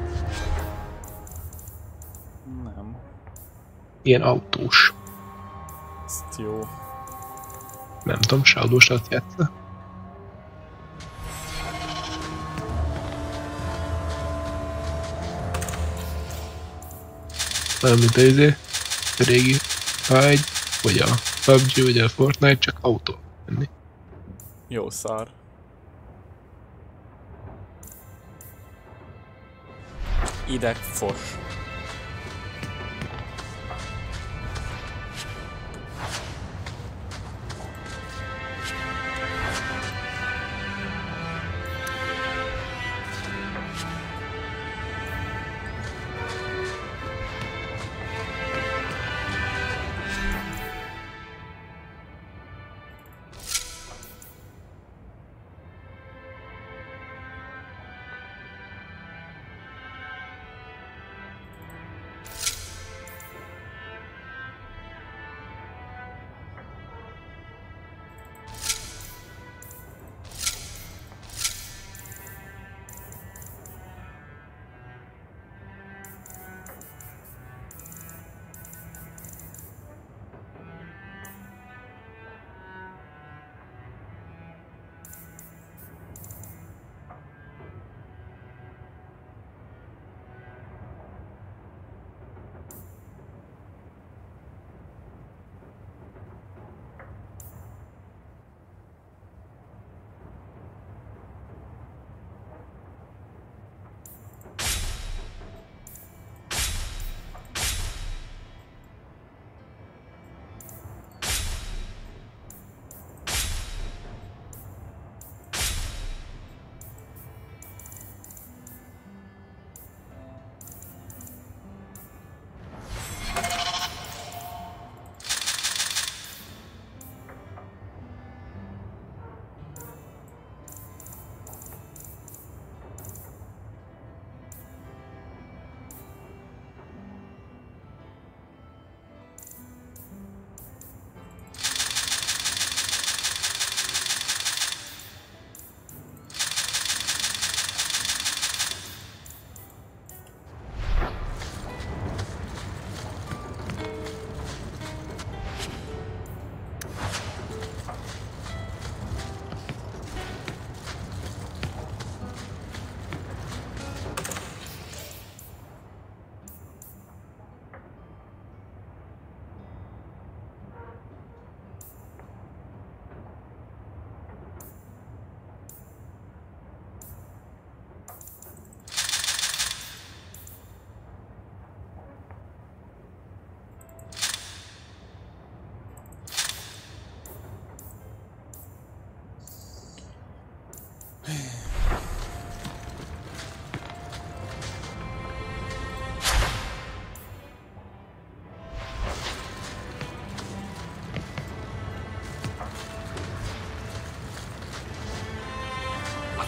Nem. Ilyen autós. Ezt jó. Nem tudom, sáldósat játsza. Nem, mint a régi H1, vagy a PUBG, vagy a Fortnite, csak autó menni. Jó szar. Ideg fos.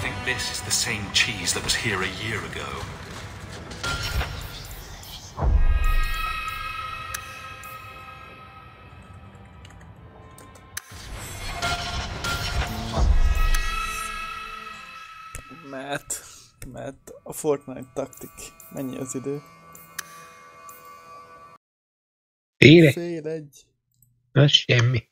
think this is the same cheese that was here a year ago. Mert a Fortnite taktik. Mennyi az idő? Fél egy. Az semmi.